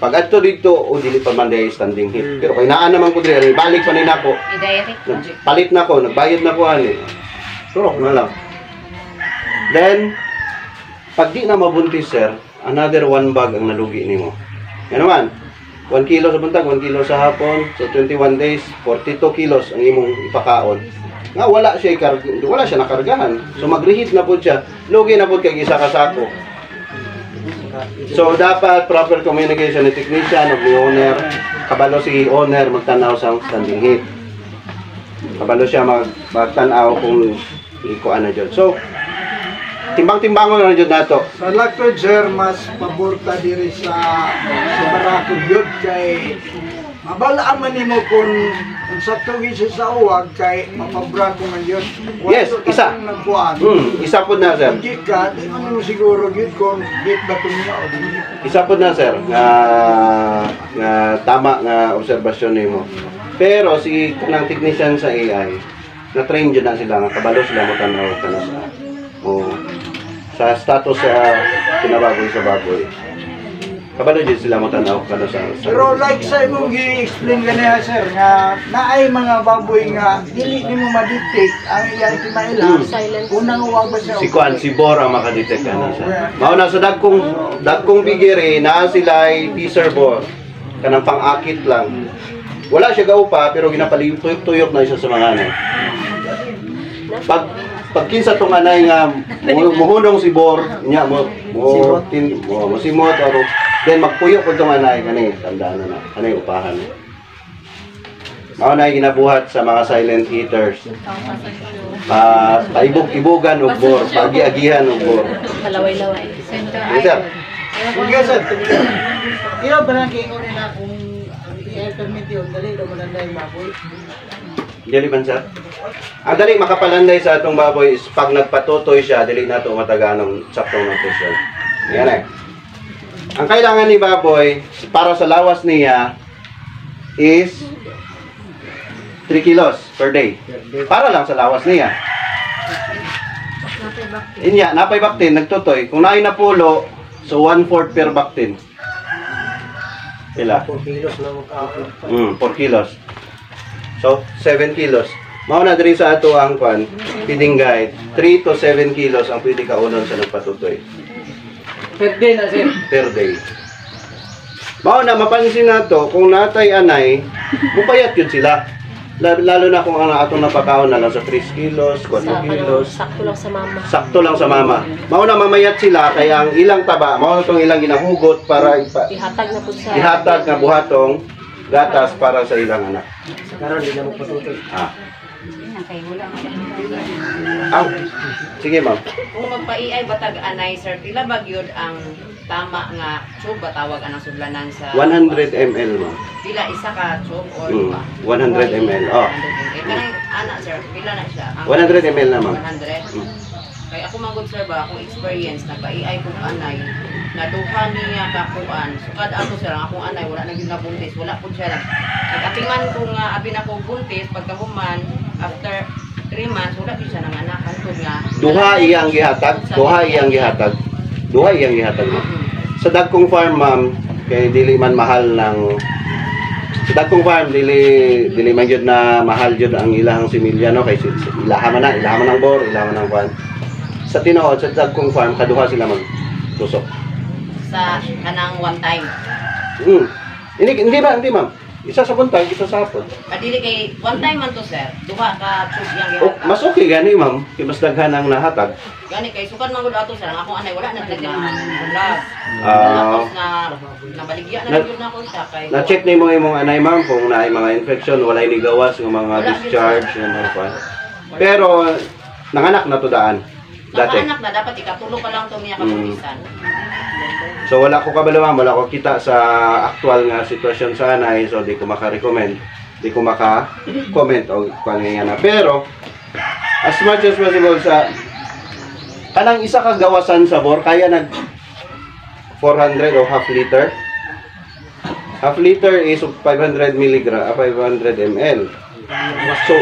Pag ato dito, dili pa man day standing hit. Pero kay naan naman ko diri, balik pa ni nako. I-direct. Palit na ko, nagbayad na ko ani. Turok na lang. Then, pag di na mabuntis sir, another 1 bag ang nalugi nimo. Yan naman. 1 kilo sa buntag, 1 kilo sa hapon, so 21 days, 42 kilos ang imong ipakaon. Nga wala siya nakargahan. So mag-reheat na po siya. Lugi na po kay isa ka sako. So dapat proper communication ni technician o ni owner. Kabalo si owner magtanaw sa standing heat. Kabalo siya magtanaw kung ikuan na dyan. So timbang-timbangon na dyan nato. Sa lakod, sir, mas paborta diri sa Boracay yun kay mabalaan man nimo kung sakto gisa sa uwag kay mapabrako man yun. Yes, isa. Isa po na sir. Git ka, di man mo siguro git kung git ba ito niya o di. Isa po na sir, nga tama nga obserbasyon nimo. Pero si kanang technician sa AI, na-train dyan na sila, nga kabalo sila mo tanaw kana sa status sa kinababoy sa baboy. Kabalo dyan sila mo tanaw kana sa Pero like sa imong gi-explain ganaya sir nga naay mga baboy nga dili nimo ma-detect ang iyang timaila. Silence. Unang uwag ba siya? si Kuan, si Bora makadetect na siya. Mao na sa dagkong bigire naa sila ay teaser ball. Kanang pang-akit lang. Wala siya gaupa pero ginapaliyok-tuyok na siya sa mga anay. Pag kinsa tong anay nga muhunong si Bor nya mo simot or then magpuyok pud tong anay kani tandaan na kanay upahan. Mao na ginabuhat sa mga silent eaters. Paibog-ibogan og Bor, pagi-agihan og Bor. Kalaway-laway. Yes, sir. Sige, sir. Iyo ba nang kingon nila kung i-permit yun, dali daw malanday baboy. Dili man sir. Ang dali makapalanday sa atong baboy is pag nagpatutoy siya, dili na ito matagaan ng saktong nutrition. Yan eh. Ang kailangan ni baboy para sa lawas niya is 3 kilos per day. Para lang sa lawas niya. Inya, napay baktin, nagtutoy. Kung naay na pulo, so 1/4 per baktin. Pila? 4 kilos na magkakapit. 4 kilos. So, 7 kilos. Mao na diri sa ato ang kwan, feeding guide. 3 to 7 kilos ang pwede kaunon sa nagpatutoy. Per day na sir. Per day. Mao na mapansin nato kung natay anay, mupayat yun sila. Lalo na kung ang atong napakaon na lang sa 3 kilos, 4 kilos. Sakto lang sa mama. Sakto lang sa mama. Mao na mamayat sila kaya ang ilang taba, mao na itong ilang ginahugot para Ihatag na po sa... ihatag nga buhatong gatas para sa ilang anak. Karon di na magpatutoy. Sige ma'am. Kung magpa-EI batag anay sir, pila ba gyud ang tama nga tube batawag anang sudlanan sa 100 ml ma'am. pila isa ka tube or 100 ml. Oh. kanang ana sir, pila na siya? 100 ml na ma'am. 100. Kaya ako magod sir ba, akong experience nagpa-EI kong anay naduha niya kakuan. So kada ako sir, ang akong anay wala na gyud nabuntis, wala pud siya lang. Nag-atiman ko nga abi na ko buntis pagkahuman after 3 months wala gyud siya nanganakan tud nga. Duha iyang gihatag. Duha iyang gihatag. Duha iyang gihatag ma'am. Sa dagkong farm ma'am, kay dili man mahal ng sa dagkong farm dili man gyud na mahal gyud ang ilahang similya no kay ilaha man ang bor, ilaha man ang kwan. Sa tinuod sa dagkong farm kaduha sila magtusok. Sa kanang one time. Hindi ma'am. Isa sa buntag, isa sa hapon. Adili kay one time man to sir. Duha ka tube yang Oh, gihatag. mas okay gani ma'am, kay mas daghan ang nahatag. Gani kay sukan man gud ato sir, ang akong anay wala na lagyan ng bulag. Ah. Tapos na nabaligya na gyud na ko siya kay. Na-check nimo imong anay ma'am kung naay mga infection, walay ni gawas ng mga discharge and mga kwan. Pero nanganak na to daan. Dati. Anak na dapat ikatulo pa lang to niya kabutisan. So wala ko kabalawan, wala ko kita sa actual nga sitwasyon sa anay, so di ko maka-recommend, di ko maka-comment o kung nga na. Pero as much as possible sa kanang isa ka gawasan sa bor kaya nag 400 o half liter. Half liter is 500 milligram, 500 ml. So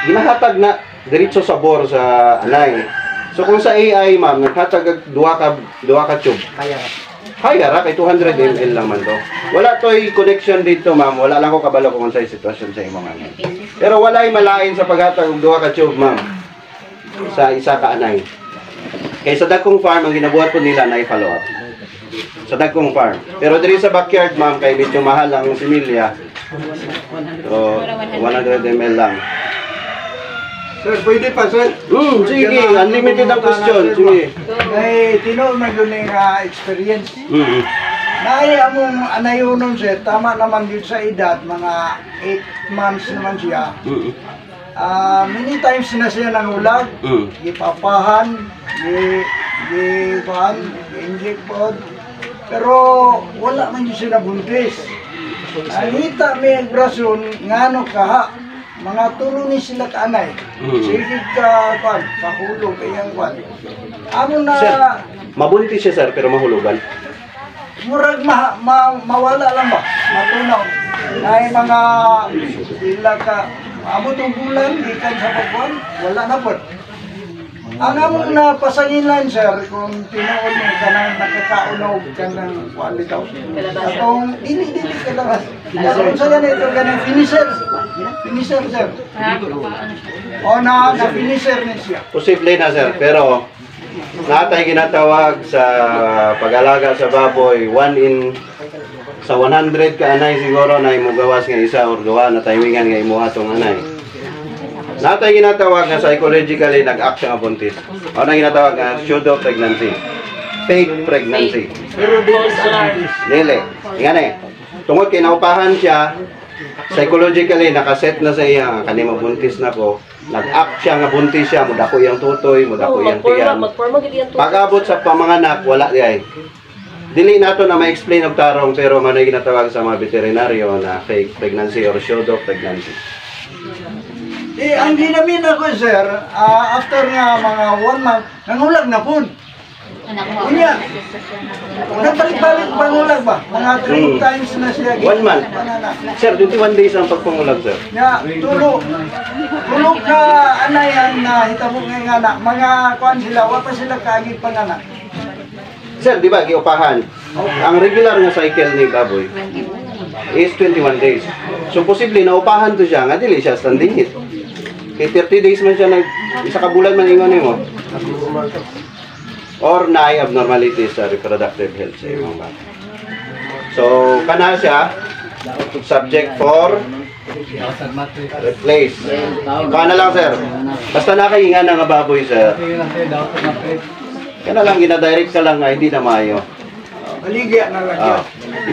ginahatag na diretso sa bor sa anay. So kung sa AI ma'am, naghatag duha ka tube. Kaya ra kay 200 ml lang man to. Wala toy connection dito ma'am. Wala lang ko kabalo kung unsay sitwasyon sa imong anay. Pero walay malain sa paghatag og duha ka tube ma'am. Sa isa ka anay. Kay sa dagkong farm ang ginabuhat po nila na i-follow up. Sa dagkong farm. Pero diri sa backyard ma'am kay medyo mahal ang similya. So 100 ml lang. Sir, pwede pa, sir? Sige, unlimited ang question. Sige. Ay, tino man yun yung experience. Naay among anayunon, sir, tama naman yun sa edad, mga 8 months naman siya. Many times na siya nangulag, gipapahan, gi-inject pod. Pero wala man yun siya nabuntis. Hita may brason, ngano kaha, mga tulo ni sila kanay. Sige ka, kahulog, kayang kwan. Amo na, Sir, mabuntis siya sir, pero mahulugan. murag mawala lang ba? Matunaw. Ay mga sila ka, amo itong bulan, ikan sa pagkuhan, wala na po. Ang among napasangilan, sir, kung tinuod mo ka nang nakakaunog ka ng kuwali daw. Atong, dili kalabas. Kung sa ganito, ganang finisher. Finisher, sir. O na-finisher na siya. Posible na sir, pero natay ginatawag sa pag-alaga sa baboy, sa 100 ka anay siguro na imugawas nga isa or duha na timingan nga imuha tong anay. Natay ginatawag nga psychologically nag-action ang buntis. O na ginatawag nga pseudo pregnancy. Fake pregnancy. Pero dili sa buntis. Dili. Ingani. Tungod kay naupahan siya, psychologically nakaset na sa iya kanimo buntis na ko. Nag-act siya nga buntis siya, mudako iyang tutoy, mudako iyang tiyan. Magporma gid yan to. Pag-abot sa pamanganak, wala di ay. dili nato na ma-explain og tarong pero manoy ginatawag sa mga veterinaryo na fake pregnancy or pseudo pregnancy. Ang ginamin ako, sir, after nga mga 1 month, nangulag na po. Kunya, nagbalik-balik pangulag ba? Mga 3 times na siya. 1 month. Sir, 21 days ang pagpangulag, sir. Nga, tulog ka, anay, ang hitabo nga anak. Mga kuhan sila, wala pa sila kaagit panganak. Sir, di ba, giupahan? Ang regular nga cycle ni baboy is 21 days. So, posible na upahan to siya, nga dili siya standing it. Kay 30 days man siya, isa ka bulan man ingon mo. Or na abnormalities sa reproductive health sa imong bata. So, kana siya, subject for replace. Kana lang, sir. Basta nakaingan na nga baboy, sir. Kana lang, ginadirect ka lang nga, hindi na maayo. Baligya na lang yun.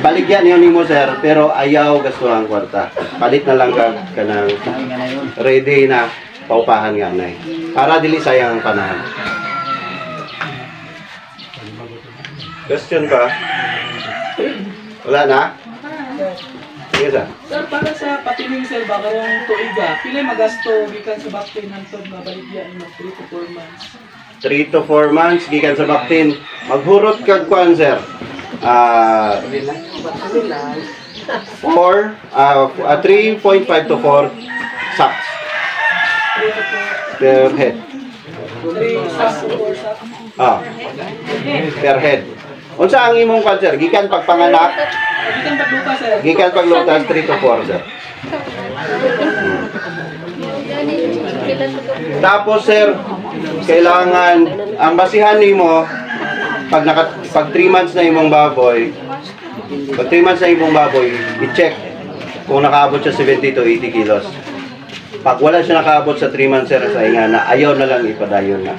Ibaligyan niyo nimo, sir, pero ayaw gasto ang kwarta. Palit na lang ka kanang ready na paupahan nga nay. Para dili sayang ang panahon. Question pa? Wala na? Sige, sir. Sir, para sa patining sir ba karong tuiga, pila magasto gikan sa vaccine hangtod nga baligyan mo 3 to 4 months. 3 to 4 months gikan sa vaccine. Maghurot kag kuan, sir. 3.5 to 4 sacks per head. 3 sacks to 4 sacks. Per head. Unsa ang imong kuan, sir? Gikan pagpanganak, Gikan paglupa sir. gikan paglutas 3 to 4, sir. Tapos, sir, kailangan ang basihan nimo pag 3 months na imong baboy, pag 3 months na imong baboy, i-check kung nakaabot siya 70 to 80 kilos. Pag wala siya nakaabot sa 3 months, sir, sa ingana, ayaw na lang ipadayon na.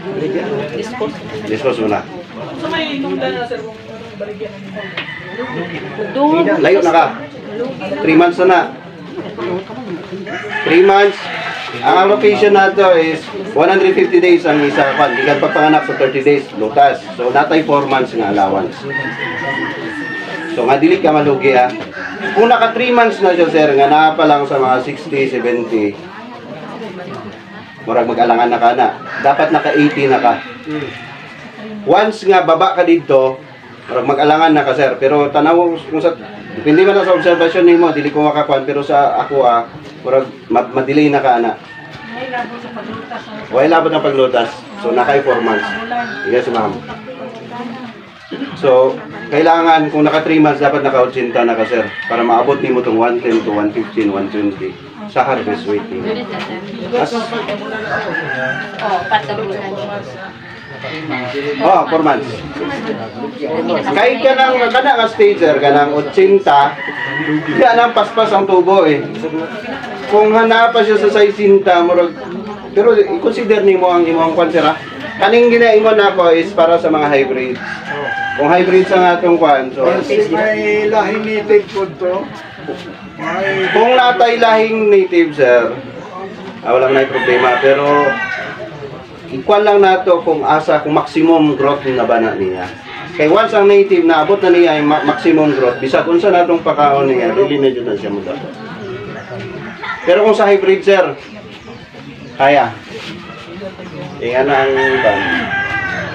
Dispose mo na. So may nungdan na sir kung baligyan mo. Layo na ka. 3 months na. 3 months. Ang allocation nato is 150 days ang isa pan. Gikan pagpanganak sa 30 days lutas. So natay 4 months nga allowance. So nga dili ka malugi ha. Kung naka 3 months na siya, sir, nga naa pa lang sa mga 60, 70. Murag mag-alangan na ka na. Dapat naka 80 na ka. Once nga baba ka dito, murag mag-alangan na ka, sir. Pero tanaw kung sa depende man na sa observation nimo, dili ko makakuan, pero sa ako murag madelay na ka ana. Way labot na paglutas. So nakay 4 months. Yes, ma'am. So kailangan kung naka 3 months dapat naka 80 na ka, sir, para maabot nimo tong 110 to 115, 120 sa harvest waiting. Oh, 4 months. Kahit ka nga stager, ka ng 80, hindi nang paspas ang tubo eh. Kung hanapa siya sa 60, murag, pero i-consider nimo ang imong kwan, sir, ha? Kaning ginaingon nako is para sa mga hybrid. Kung hybrid sa nga itong kwan, so May lahing native po to. kung natay lahing native, sir, walang na problema, pero ikuan lang nato kung asa, kung maximum growth na ba na niya. Kay once ang native na abot na niya yung maximum growth, bisag unsa natong pakaon niya, dili na jud na siya mudapat. Pero kung sa hybrid, sir, kaya. Ingan ang ban.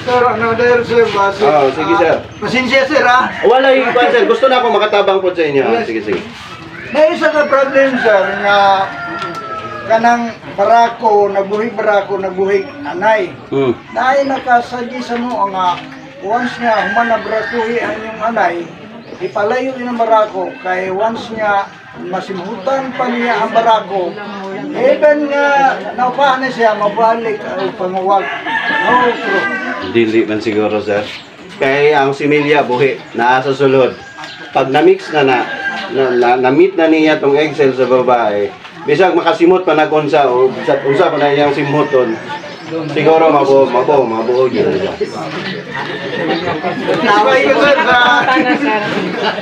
Sir, another sir, base. Oh, sige, sir. Pasensya, sir, ha? Wala yung kwan, sir. Gusto na ako makatabang po sa inyo. Sige, sige. May isa ka problem, sir, nga kanang barako, nabuhi anay. Naay nakasadya sa mo nga once nga human na barakuhi ang yung anay, ipalayo din ang barako kay once nga masimutan pa niya ang barako, even nga naupahan na siya, mabalik ang panguwag. No, bro. Dili man siguro, sir. Kay ang similya buhi, naa sa sulod. Pag na-mix na-meet na niya tong egg cell sa babae, bisag makasimot pa na unsa o bisag unsa pa na iyang simuton, Siguro mabuo yun.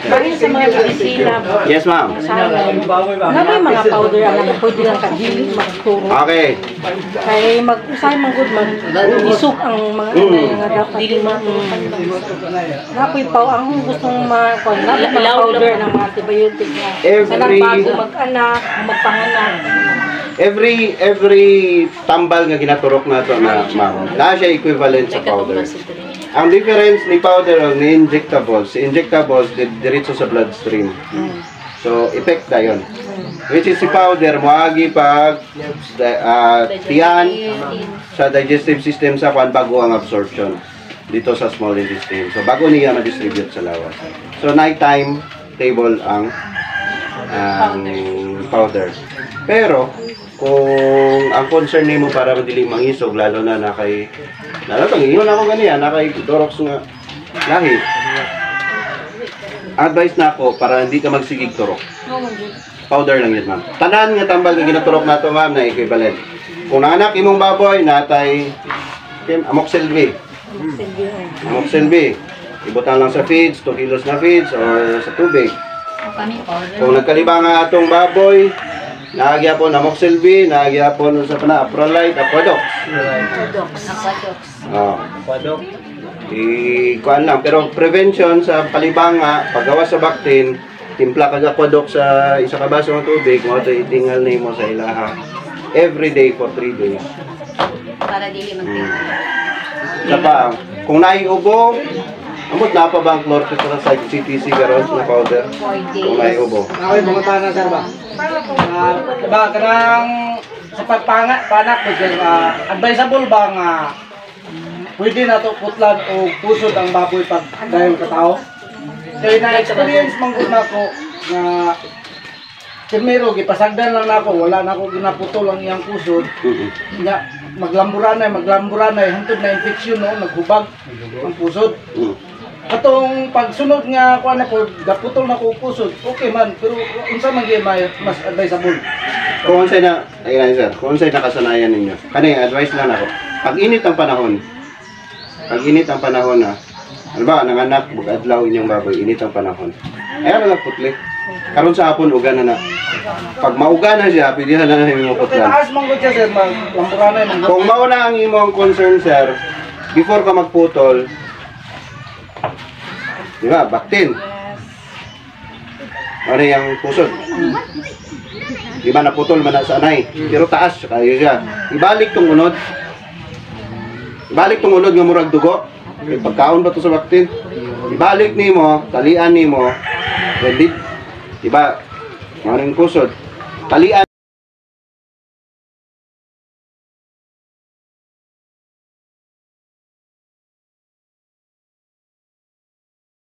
Bali sa mga medisina, Yes, ma'am. may mga powder ang pwede lang kadili magturo. Okay. Kay mag-usay man gud mag-isok ang mga anay nga dapat dili napoy pa ang gustong ma-kon na powder ng mga antibiotic nga. Sanang bago mag-anak, magpanganak. Every tambal nga ginaturok nato na ma'am, na siya equivalent sa powder. Ang difference ni powder o ni injectables, si injectables diretso sa bloodstream. So, effect na yun. Which is si powder, moagi pag tiyan sa digestive system sa kwan bago ang absorption dito sa small intestine. So, bago niya ma-distribute sa lawas. So, nighttime table ang powder. Pero, kung ang concern nimo para madiling mangisog, lalo na nakay ingon ako ganiya, nakay Dorox nga lahi. Advice na ako para hindi ka magsigig turok. Powder lang yun, ma'am. Tanan nga tambal nga ginaturok nato, ma'am, na equivalent. Kung nanganak imong baboy, natay Amoxil B. Amoxil B. Ibutang lang sa feeds, 2 kilos na feeds, or sa tubig. Kung nagkalibang nga atong baboy, nahagyapon Amoxil B, nahagyapon sa Aprolite, Aquadox. Aquadox. Kuan lang, pero prevention sa palibanga, paggawa sa baktin, timpla kag Aquadox sa isa ka baso ng tubig, mo ito itingal nimo sa ilaha every day for 3 days. Para dili magtingal. Sa pa, kung naiubo, amot na pa ba ang chlorprethazide CTC garon na powder? Kung naiubo. Ako yung mga tanan, sir ba? Diba, kanang sa panak po, sir, advisable ba nga pwede na ito putlan o pusod ang baboy pag dahil katao? Kaya na-experience man ko na ako na primero, gipasagdan lang na ako, wala na ako ginaputol ang iyang pusod. Nga, maglamburanay, hantod na infeksyon no, naghubag ang pusod. Atong pagsunod nga kuan ako, gaputol na ko pusod, okay man, pero unsa man gyud mas advisable? Kung unsay na, ayun sir, kung unsay nakasanayan ninyo. Kani advice lang ako. Pag init ang panahon na, ano ba, nanganak, bug-adlaw inyong baboy, init ang panahon. Ayaw na putli. Karon sa hapon, uga na na. Pag mauga na siya, pilihan na namin mo putlan. Taas man ko siya, sir, maglamburanay. Kung mauna ang imong concern, sir, before ka magputol, di ba, baktin. Ano yung pusod? Di ba, naputol man na sa anay. Pero taas, kayo siya. Ibalik tong unod. Ibalik tong unod nga murag dugo. Pagkaon ba to sa baktin? Ibalik talian nimo, ready? Diba? Maraming pusod. Talian